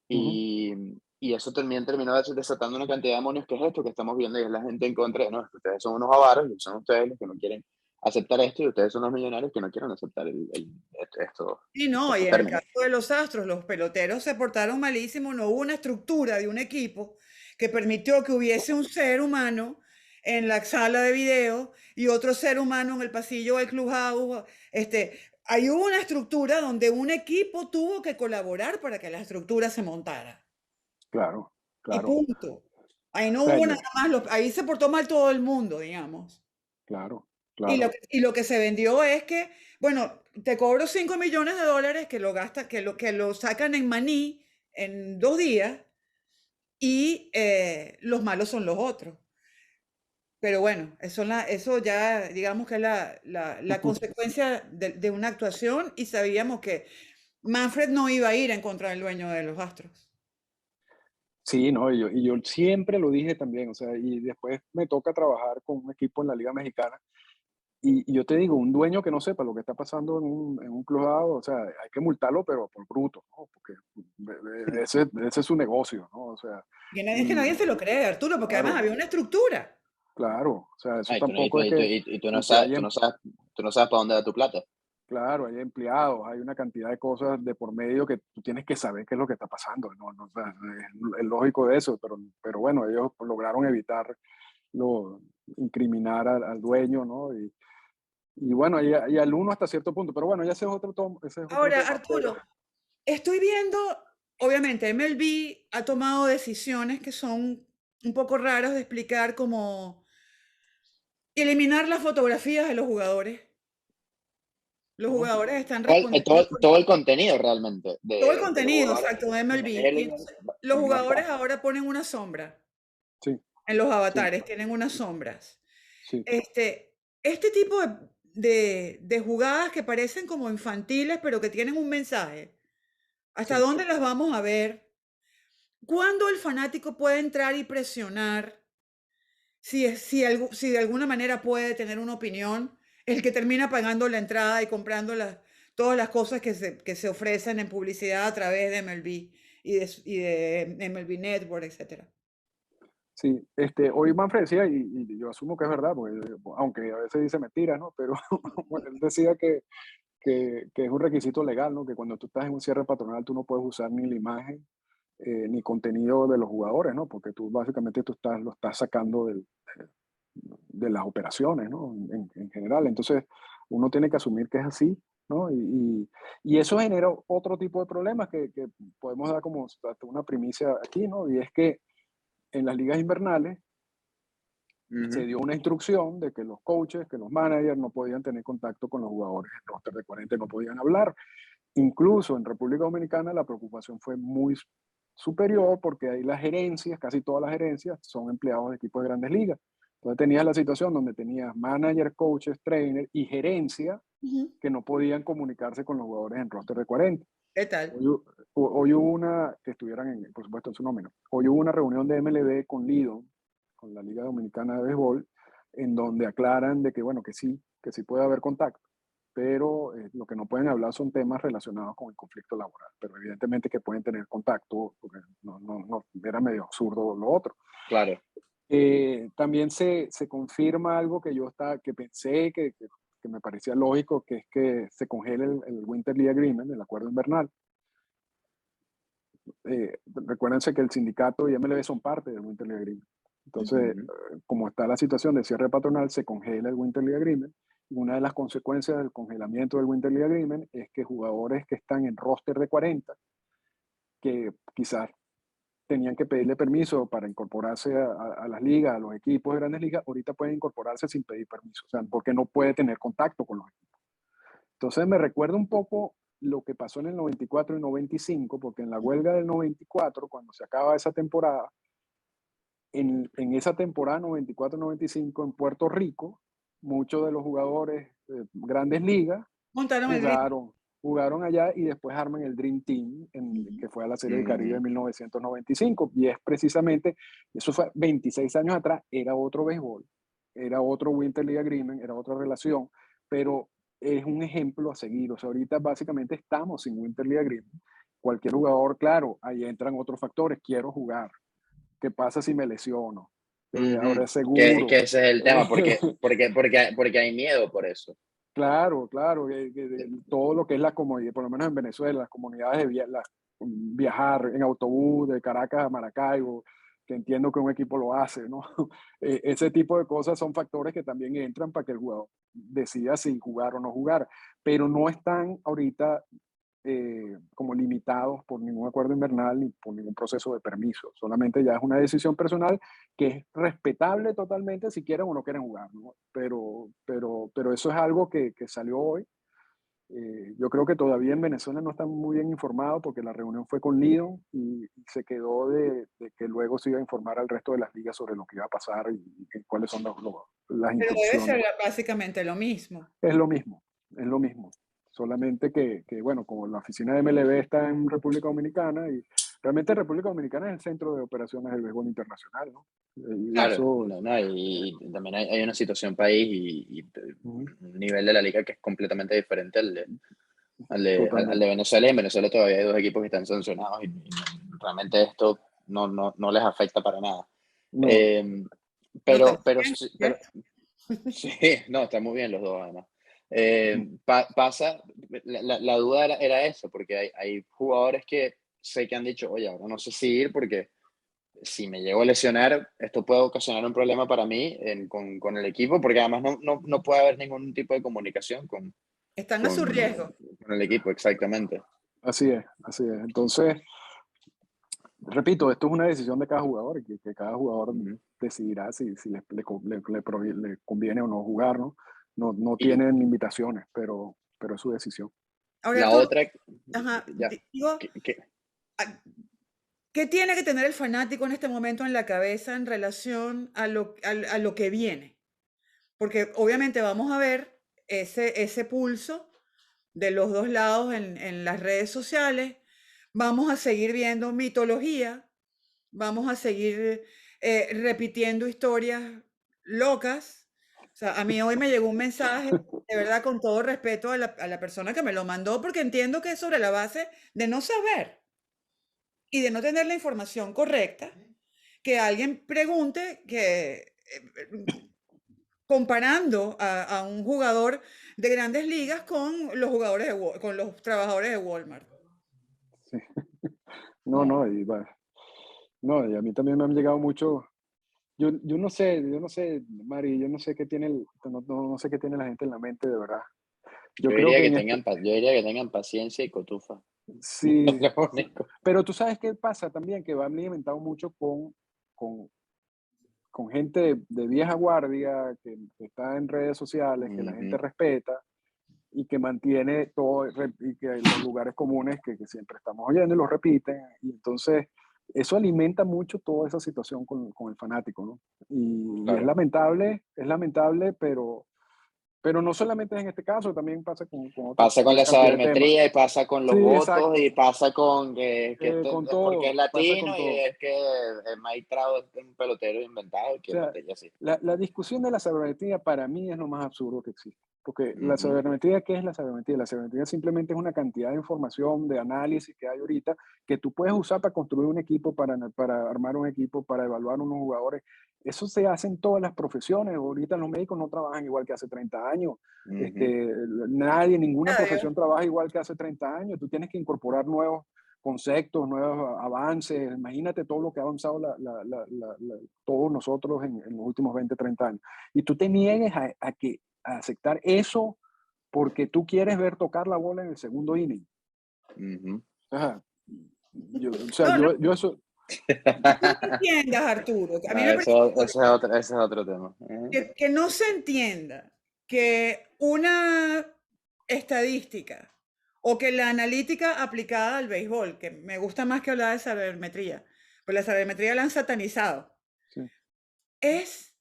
Ujú. Y eso también terminó desatando una cantidad de demonios, que es esto que estamos viendo, y es la gente en contra de, no, es que ustedes son unos avaros, y son ustedes los que no quieren aceptar esto, y ustedes son los millonarios que no quieren aceptar Y no, y estos en el términos. caso de los Astros, los peloteros se portaron malísimo, no hubo una estructura de un equipo que permitió que hubiese un ser humano en la sala de video y otro ser humano en el pasillo del clubhouse. Hay una estructura donde un equipo tuvo que colaborar para que la estructura se montara. Claro, Y claro. punto. Ahí no O sea, hubo nada más, ahí se portó mal todo el mundo, digamos. claro, Y lo claro. que, y lo que se vendió es que, bueno, te cobro $5 millones que lo gasta, que lo sacan en maní en 2 días y los malos son los otros. Pero bueno, eso ya digamos que es la consecuencia de una actuación y sabíamos que Manfred no iba a ir en contra del dueño de los Astros. Sí, no, y yo siempre lo dije también, o sea, y después me toca trabajar con un equipo en la Liga Mexicana. Y yo te digo, un dueño que no sepa lo que está pasando en un clubado, o sea, hay que multarlo, pero por bruto, ¿no? Porque ese es su negocio, ¿no? O sea, Es que nadie y se lo cree, Arturo, porque además claro, había una estructura. claro, o sea, eso Ay, tampoco es que, y tú no y que sabes, hay, tú no sabes para dónde va tu plata. claro, hay empleados, hay una cantidad de cosas de por medio que tú tienes que saber qué es lo que está pasando, ¿no? No, o sea, es lógico eso, pero bueno, ellos lograron evitar incriminar al dueño, ¿no? Y bueno, y al uno hasta cierto punto, pero bueno, ya ese es otro Ahora, tema. Pero Arturo, estoy viendo, obviamente, MLB ha tomado decisiones que son un poco raras de explicar, como eliminar las fotografías de los jugadores. Los ujú, jugadores están respondiendo por Todo el contenido realmente todo el de los contenido, jugadores exacto, de en MLB. Major Y League entonces, los no está. jugadores ahora ponen una sombra sí, en los sí, avatares, tienen unas sombras. sí, Este tipo de jugadas que parecen como infantiles, pero que tienen un mensaje, ¿hasta sí. dónde las vamos a ver? ¿Cuándo el fanático puede entrar y presionar? Si de alguna manera puede tener una opinión, el que termina pagando la entrada y comprando todas las cosas que se ofrecen en publicidad a través de MLB y de MLB Network, etcétera. Sí, hoy Manfred decía, y yo asumo que es verdad, porque, aunque a veces dice mentiras, ¿no? Pero bueno, él decía que es un requisito legal, ¿no? Que cuando tú estás en un cierre patronal tú no puedes usar ni la imagen ni contenido de los jugadores, ¿no? Porque tú básicamente lo estás sacando de las operaciones, ¿no? En general. Entonces, uno tiene que asumir que es así, ¿no? Y eso genera otro tipo de problemas que podemos dar como hasta una primicia aquí, ¿no? Y es que en las ligas invernales se Ujú. dio una instrucción de que los coaches, que los managers no podían tener contacto con los jugadores en roster de 40, no podían hablar. Incluso en República Dominicana la preocupación fue muy superior porque ahí las gerencias, casi todas las gerencias, son empleados de equipos de grandes ligas. Entonces tenías la situación donde tenías manager, coaches, trainer y gerencia Ujú. que no podían comunicarse con los jugadores en roster de 40. ¿Qué tal? Hoy hubo una, que estuvieran, por supuesto, en su nómina. Hoy hubo una reunión de MLB con Lidon, con la Liga Dominicana de Béisbol, en donde aclaran de que, bueno, que sí puede haber contacto, pero lo que no pueden hablar son temas relacionados con el conflicto laboral, pero evidentemente que pueden tener contacto, porque no era medio absurdo lo otro. Claro. También se confirma algo que pensé que me parecía lógico, que es que se congele el Winter League Agreement, el acuerdo invernal. Recuérdense que el sindicato y MLB son parte del Winter League Agreement. Entonces, Ujú. como está la situación de cierre patronal, se congela el Winter League Agreement. Y una de las consecuencias del congelamiento del Winter League Agreement es que jugadores que están en roster de 40, que quizás tenían que pedirle permiso para incorporarse a las ligas, a los equipos de grandes ligas, ahorita pueden incorporarse sin pedir permiso, o sea, porque no puede tener contacto con los equipos. Entonces me recuerda un poco lo que pasó en el 94 y 95, porque en la huelga del 94, cuando se acaba esa temporada, en esa temporada 94-95 en Puerto Rico, muchos de los jugadores de grandes ligas Montaron el grito. jugaron allá y después arman el Dream Team, que fue a la Serie del Caribe de Ujú. 1995. Y es precisamente, eso fue 26 años atrás, era otro béisbol, era otro Winter League Agreement, era otra relación, pero es un ejemplo a seguir. O sea, ahorita básicamente estamos sin Winter League Agreement. Cualquier jugador, claro, ahí entran otros factores, quiero jugar. ¿Qué pasa si me lesiono? Ahora Ujú. es Que seguro. ese es el tema, porque hay miedo por eso. Claro, claro, todo lo que es la comodidad, por lo menos en Venezuela, las comunidades de viajar en autobús de Caracas a Maracaibo, que entiendo que un equipo lo hace, ¿no? Ese tipo de cosas son factores que también entran para que el jugador decida si jugar o no jugar, pero no están ahorita como limitados por ningún acuerdo invernal ni por ningún proceso de permiso. Solamente ya es una decisión personal que es respetable totalmente si quieren o no quieren jugar, ¿no? Pero eso es algo que salió hoy. Yo creo que todavía en Venezuela no están muy bien informados porque la reunión fue con Lidon y se quedó de que luego se iba a informar al resto de las ligas sobre lo que iba a pasar y cuáles son las Pero debe instrucciones. ser básicamente lo mismo. Es lo mismo, es lo mismo. Solamente bueno, como la oficina de MLB está en República Dominicana y realmente República Dominicana es el centro de operaciones del béisbol internacional, ¿no? Y Claro, eso, no, no, y también hay una situación país y ujú, un nivel de la liga que es completamente diferente al de totalmente. Venezuela. Y en Venezuela todavía hay dos equipos que están sancionados y realmente esto no les afecta para nada. No, Eh, No, está pero, bien, sí, ¿cierto? sí, no, están muy bien los dos además. Pasa, la duda era eso, porque hay jugadores que sé que han dicho, oye, ahora no sé si ir porque si me llego a lesionar, esto puede ocasionar un problema para mí con el equipo, porque además no puede haber ningún tipo de comunicación Están a su con, riesgo. con el equipo, exactamente. así es, así es. Entonces, repito, esto es una decisión de cada jugador y que cada jugador Ujú. decidirá si le conviene o no jugar, ¿no? No Y tienen limitaciones, pero es su decisión. Ahora, la Arturo, otra, ajá, ya, digo, que ah, ¿qué tiene que tener el fanático en este momento en la cabeza en relación a lo que viene? Porque obviamente vamos a ver ese pulso de los dos lados en las redes sociales, vamos a seguir viendo mitología, vamos a seguir repitiendo historias locas, O sea, a mí hoy me llegó un mensaje, de verdad, con todo respeto a la persona que me lo mandó, porque entiendo que es sobre la base de no saber y de no tener la información correcta, que alguien pregunte que comparando a un jugador de grandes ligas con los jugadores con los trabajadores de Walmart. Sí. No, no, no, y a mí también me han llegado mucho. Yo no sé, Mari, yo no sé qué tiene no sé qué tiene la gente en la mente, de verdad. Yo Yo creo diría que que en este, yo diría que tengan paciencia y cotufa. sí, Es lo sí, único. pero tú sabes qué pasa también, que va alimentado mucho con, con gente de vieja guardia, que está en redes sociales, que la gente Ujú, respeta y que mantiene todo, y que los lugares comunes que siempre estamos oyendo y los repiten. Y entonces eso alimenta mucho toda esa situación con el fanático, ¿no? Y claro. es lamentable, pero no solamente en este caso, también pasa con Pasa con una la cantidad de temas. sabermetría y pasa con Sí, los votos y exacto. pasa con que esto Con es porque es todo, pasa con latino y todo. es que Mike Trout es un pelotero inventado y O que sea, botella así. la discusión de la sabermetría para mí es lo más absurdo que existe. Porque la Ujú, sabermetría, ¿qué es la sabermetría? La sabermetría simplemente es una cantidad de información, de análisis que hay ahorita, que tú puedes usar para construir un equipo, para armar un equipo, para evaluar unos jugadores. Eso se hace en todas las profesiones. Ahorita los médicos no trabajan igual que hace 30 años. ujú, Ninguna Adiós. profesión trabaja igual que hace 30 años. Tú tienes que incorporar nuevos conceptos, nuevos avances. Imagínate todo lo que ha avanzado todos nosotros en los últimos 20, 30 años. Y tú te niegues a aceptar eso porque tú quieres ver tocar la bola en el segundo inning. ujú. Ajá. O sea, No, no, yo eso, que tú no entiendas, Arturo. Que a mí No, me parece ese es otro tema. Ujú, que no se entienda que una estadística o que la analítica aplicada al béisbol, que me gusta más que hablar de sabermetría, pues la sabermetría la han satanizado, sí, es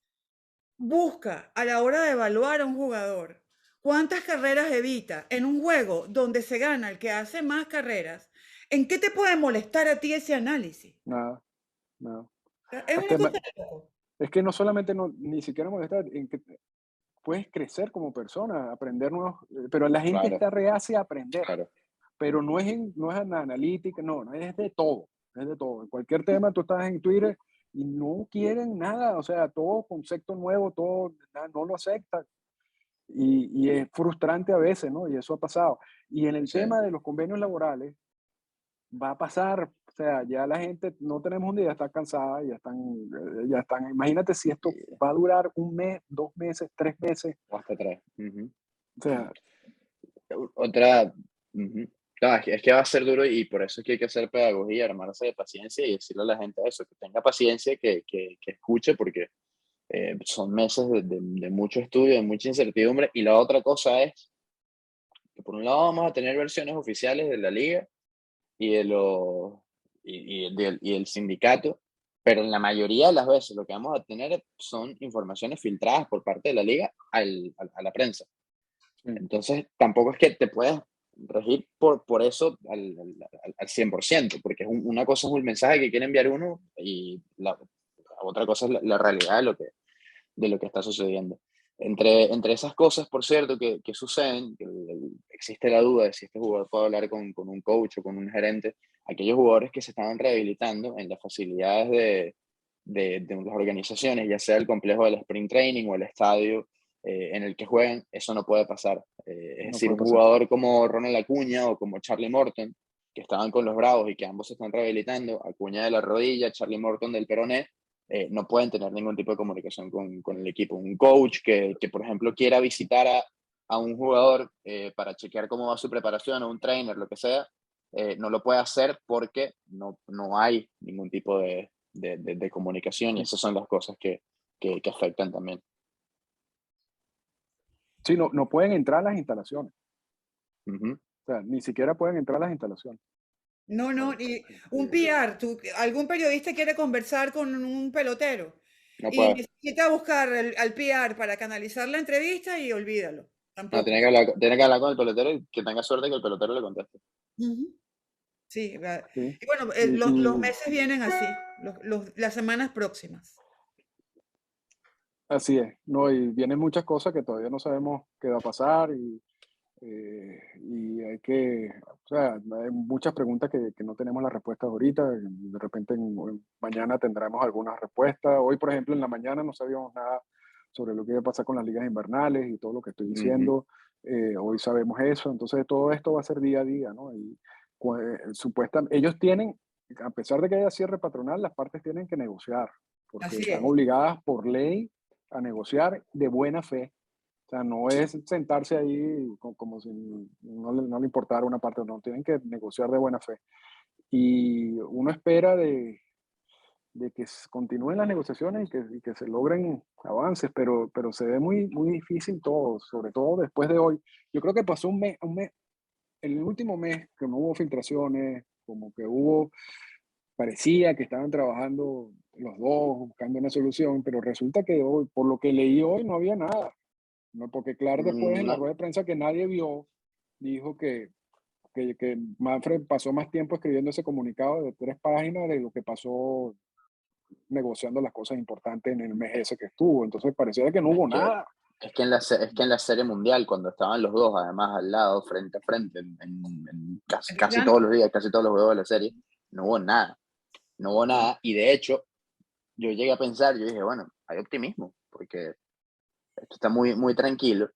busca a la hora de evaluar a un jugador cuántas carreras evita en un juego donde se gana el que hace más carreras. ¿En qué te puede molestar a ti ese análisis? nada, nada. Es Es que, una cosa de loco. es que no solamente ni siquiera molestar, en que puedes crecer como persona, aprender nuevos, pero la gente claro, está reacia a aprender, claro. pero no es en la analítica, no, es de todo, es de todo. En cualquier tema tú estás en Twitter y no quieren nada, o sea, todo concepto nuevo, todo, no lo aceptan. Y es frustrante a veces, ¿no? Y eso ha pasado. Y en el Sí. tema de los convenios laborales, va a pasar, o sea, ya la gente, no tenemos un día, está cansada, ya están, imagínate si esto Y- va a durar un mes, 2 meses, 3 meses, o hasta tres. Ujú. o sea, Otra. Ujú. No, es que va a ser duro y por eso es que hay que hacer pedagogía, armarse de paciencia y decirle a la gente eso, que tenga paciencia, que escuche, porque son meses de mucho estudio, de mucha incertidumbre. Y la otra cosa es que por un lado vamos a tener versiones oficiales de la liga y de los y el sindicato, pero en la mayoría de las veces lo que vamos a tener son informaciones filtradas por parte de la liga a la prensa. sí, Entonces, tampoco es que te puedas regir por eso al 100%, porque una cosa es un mensaje que quiere enviar uno y la otra cosa es la realidad de lo que está sucediendo. Entre esas cosas, por cierto, que suceden, que existe la duda de si este jugador puede hablar con un coach o con un gerente, aquellos jugadores que se estaban rehabilitando en las facilidades de las organizaciones, ya sea el complejo del sprint training o el estadio en el que juegan, eso no puede pasar. Es no decir, puede un pasar. jugador como Ronald Acuña o como Charlie Morton, que estaban con los Bravos y que ambos se están rehabilitando, Acuña de la rodilla, Charlie Morton del peroné, no pueden tener ningún tipo de comunicación con el equipo. Un coach que, por ejemplo, quiera visitar a un jugador para chequear cómo va su preparación, o un trainer, lo que sea, no lo puede hacer porque no hay ningún tipo de comunicación y Sí, esas son las cosas que afectan también. sí, no pueden entrar a las instalaciones, Ujú. o sea, ni siquiera pueden entrar a las instalaciones. No, no, y un PR, algún periodista quiere conversar con un pelotero No y puede. necesita buscar al PR para canalizar la entrevista y olvídalo, No, tampoco. tiene que hablar con el pelotero y que tenga suerte que el pelotero le conteste. Ujú. Sí, ¿Sí? y bueno, los Y meses vienen así, las semanas próximas. Así es, ¿no? Y vienen muchas cosas que todavía no sabemos qué va a pasar y hay que, o sea, hay muchas preguntas que no tenemos las respuestas ahorita. De repente mañana tendremos algunas respuestas. Hoy, por ejemplo, en la mañana no sabíamos nada sobre lo que iba a pasar con las ligas invernales y todo lo que estoy Ujú. diciendo. Hoy sabemos eso, entonces todo esto va a ser día a día, ¿no? Y supuestamente ellos tienen, a pesar de que haya cierre patronal, las partes tienen que negociar, porque Así están es. obligadas por ley a negociar de buena fe. O sea, no es sentarse ahí como si no le importara una parte, no, tienen que negociar de buena fe. Y uno espera de que continúen las negociaciones y que se logren avances, pero se ve muy, muy difícil todo, sobre todo después de hoy. Yo creo que pasó el último mes que no hubo filtraciones, como que parecía que estaban trabajando los dos buscando una solución, pero resulta que hoy, por lo que leí hoy, no había nada. No, porque Clark después en la No, rueda de prensa que nadie vio, dijo que Manfred pasó más tiempo escribiendo ese comunicado de 3 páginas de lo que pasó negociando las cosas importantes en el mes ese que estuvo. Entonces pareciera que no es hubo que, nada. es que en la serie mundial, cuando estaban los dos, además al lado, frente a frente, en casi Atlanta. todos los días, casi todos los juegos de la serie, no hubo nada. No hubo Ujú. nada. Y de hecho, yo llegué a pensar, yo dije, bueno, hay optimismo, porque esto está muy, muy tranquilo.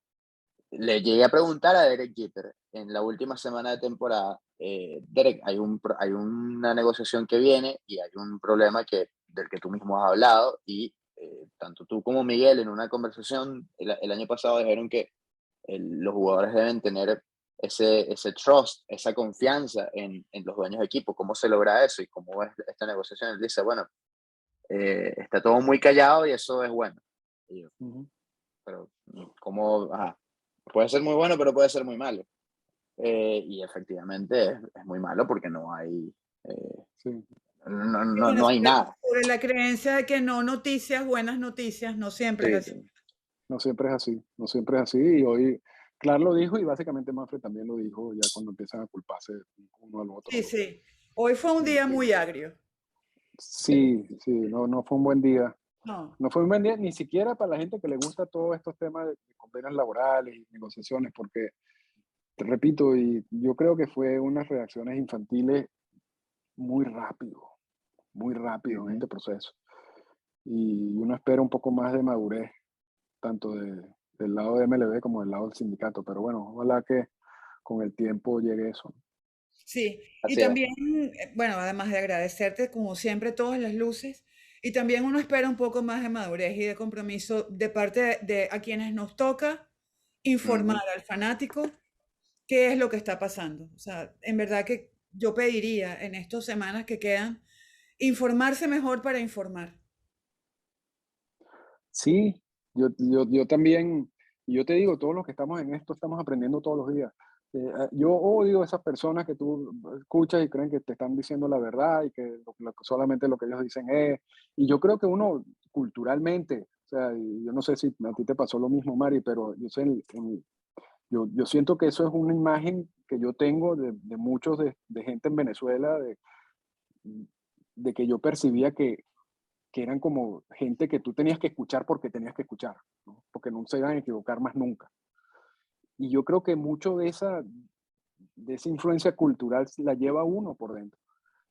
Le llegué a preguntar a Derek Jeter en la última semana de temporada, Derek, hay una negociación que viene y hay un problema del que tú mismo has hablado y tanto tú como Miguel en una conversación el año pasado dijeron que los jugadores deben tener ese trust, esa confianza en los dueños de equipo. ¿Cómo se logra eso y cómo es esta negociación? Él dice, bueno, está todo muy callado y eso es bueno. Y yo, Ujú. pero, ¿cómo? Ajá. Puede ser muy bueno, pero puede ser muy malo. Y efectivamente es muy malo porque no hay, eh, Sí, Y bueno, no hay nada. sobre la creencia de que no noticias, buenas noticias, no siempre es Sí, así. sí, no siempre es así, no siempre es así. Y hoy Clark lo dijo y básicamente Manfred también lo dijo ya cuando empiezan a culparse uno al otro, Sí, ¿no? sí. Hoy fue un día Sí, muy agrio. sí, sí, no, no fue un buen día. No, No fue un buen día ni siquiera para la gente que le gusta todos estos temas de convenios laborales y negociaciones, porque, te repito, y yo creo que fue unas reacciones infantiles muy rápido en ujú. este proceso. Y uno espera un poco más de madurez, tanto del lado de MLB como del lado del sindicato, pero bueno, ojalá que con el tiempo llegue eso. sí. Y Así es. también, bueno, además de agradecerte como siempre todas las luces, y también uno espera un poco más de madurez y de compromiso de parte de a quienes nos toca informar Ujú. al fanático qué es lo que está pasando. O sea, en verdad que yo pediría en estas semanas que quedan informarse mejor para informar. Sí, yo también, y yo te digo, todos los que estamos en esto estamos aprendiendo todos los días. Yo odio esas personas que tú escuchas y creen que te están diciendo la verdad y que solamente lo que ellos dicen es. Y yo creo que uno culturalmente, o sea, y yo no sé si a ti te pasó lo mismo, Mari, pero yo sé, yo siento que eso es una imagen que yo tengo de muchos de gente en Venezuela, de que yo percibía que eran como gente que tú tenías que escuchar porque tenías que escuchar, ¿no? Porque no se iban a equivocar más nunca. Y yo creo que mucho de esa influencia cultural la lleva uno por dentro,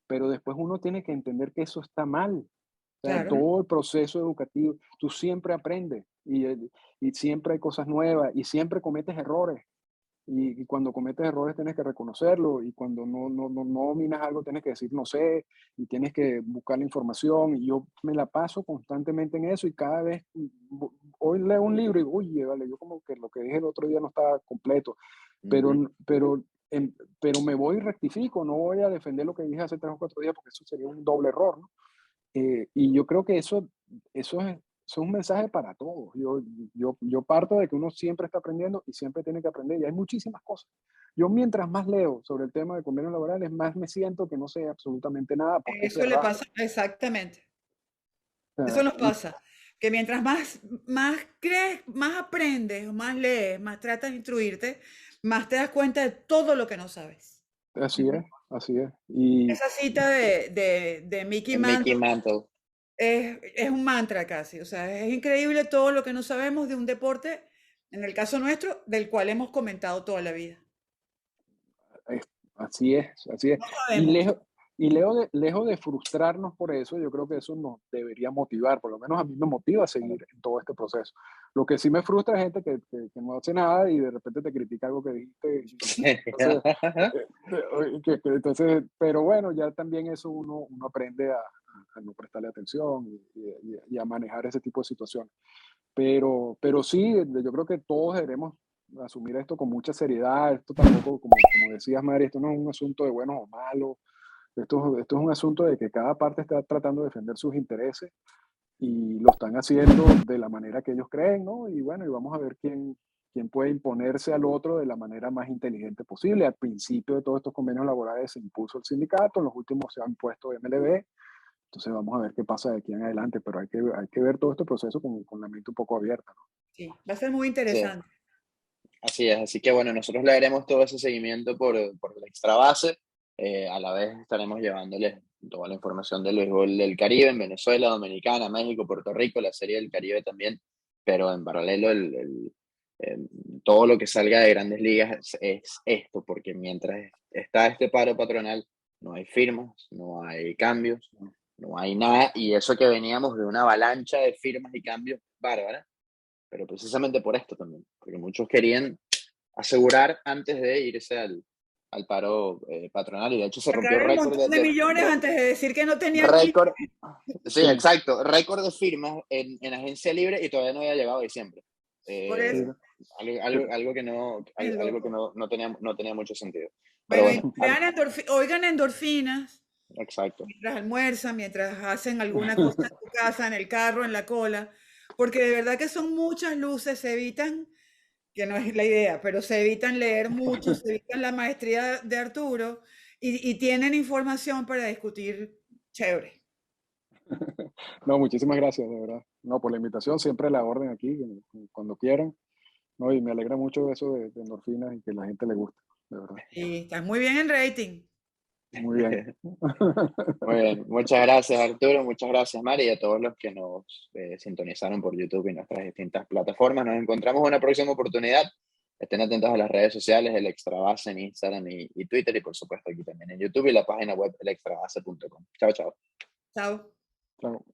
pero después uno tiene que entender que eso está mal. O sea, en Claro. todo el proceso educativo, tú siempre aprendes y siempre hay cosas nuevas y siempre cometes errores. Y cuando cometes errores tienes que reconocerlo y cuando no dominas algo tienes que decir no sé y tienes que buscar la información y yo me la paso constantemente en eso y cada vez, hoy leo un libro y digo, oye, vale, yo como que lo que dije el otro día no estaba completo, pero, Ujú. pero, pero me voy y rectifico, no voy a defender lo que dije hace 3 o 4 días porque eso sería un doble error, ¿no? Y yo creo que eso es un mensaje para todos. Yo parto de que uno siempre está aprendiendo y siempre tiene que aprender. Y hay muchísimas cosas. Yo mientras más leo sobre el tema de convenios laborales, más me siento que no sé absolutamente nada porque es Eso le verdad. pasa exactamente. O Eso sea, nos pasa. Que mientras más crees, más aprendes, más lees, más tratas de instruirte, más te das cuenta de todo lo que no sabes. así Ujú. es, así es. Y Esa cita de Mickey Mickey Mantle, Mantle. es un mantra casi. O sea, es increíble todo lo que no sabemos de un deporte, en el caso nuestro, del cual hemos comentado toda la vida. Así es, así es. No Y sabemos. lejos de frustrarnos por eso, yo creo que eso nos debería motivar, por lo menos a mí me motiva a seguir en todo este proceso. Lo que sí me frustra es gente que no hace nada y de repente te critica algo que dijiste. Entonces, entonces, pero bueno, ya también eso uno aprende a no prestarle atención y a manejar ese tipo de situaciones. Pero sí, yo creo que todos deberemos asumir esto con mucha seriedad. Esto tampoco, como decías, Mari, esto no es un asunto de buenos o malos. Esto es un asunto de que cada parte está tratando de defender sus intereses y lo están haciendo de la manera que ellos creen, ¿no? Y bueno, y vamos a ver quién puede imponerse al otro de la manera más inteligente posible. Al principio de todos estos convenios laborales se impuso el sindicato, en los últimos se ha impuesto MLB. Entonces vamos a ver qué pasa de aquí en adelante, pero hay que ver todo este proceso con la mente un poco abierta, ¿no? Sí, va a ser muy Sí, interesante. así es. Así que bueno, nosotros le haremos todo ese seguimiento por la extra base. A la vez estaremos llevándoles toda la información del béisbol del Caribe, en Venezuela, Dominicana, México, Puerto Rico, la Serie del Caribe también, pero en paralelo eh, todo lo que salga de Grandes Ligas es esto, porque mientras está este paro patronal, no hay firmas, no hay cambios, no hay nada, y eso que veníamos de una avalancha de firmas y cambios bárbara, pero precisamente por esto también, porque muchos querían asegurar antes de irse al paro patronal, y de hecho se rompió Sacar el récord montón de millones antes de decir que no tenían ni. récord, sí, Sí, exacto, récord de firmas en agencia libre y todavía no había llegado a diciembre. Por sí, eso, Algo que no, es algo que loco. no tenía mucho sentido. Pero Bueno, y bueno, oigan endorfinas exacto. mientras almuerzan, mientras hacen alguna cosa en su casa, en el carro, en la cola, porque de verdad que son muchas luces, se evitan, que no es la idea, pero se evitan leer mucho, se evitan la maestría de Arturo y tienen información para discutir chévere. no, muchísimas gracias, de verdad. No, por la invitación, siempre la orden aquí, cuando quieran. No, y me alegra mucho eso de endorfinas y que la gente le guste, de verdad. Y estás muy bien en rating. Muy bien. Muy bien, muchas gracias Arturo, muchas gracias Mari y a todos los que nos sintonizaron por YouTube y nuestras distintas plataformas. Nos encontramos en una próxima oportunidad. Estén atentos a las redes sociales, el Extrabase en Instagram y Twitter, y por supuesto aquí también en YouTube y la página web elextrabase.com. Chao, chao. Chao. Chao.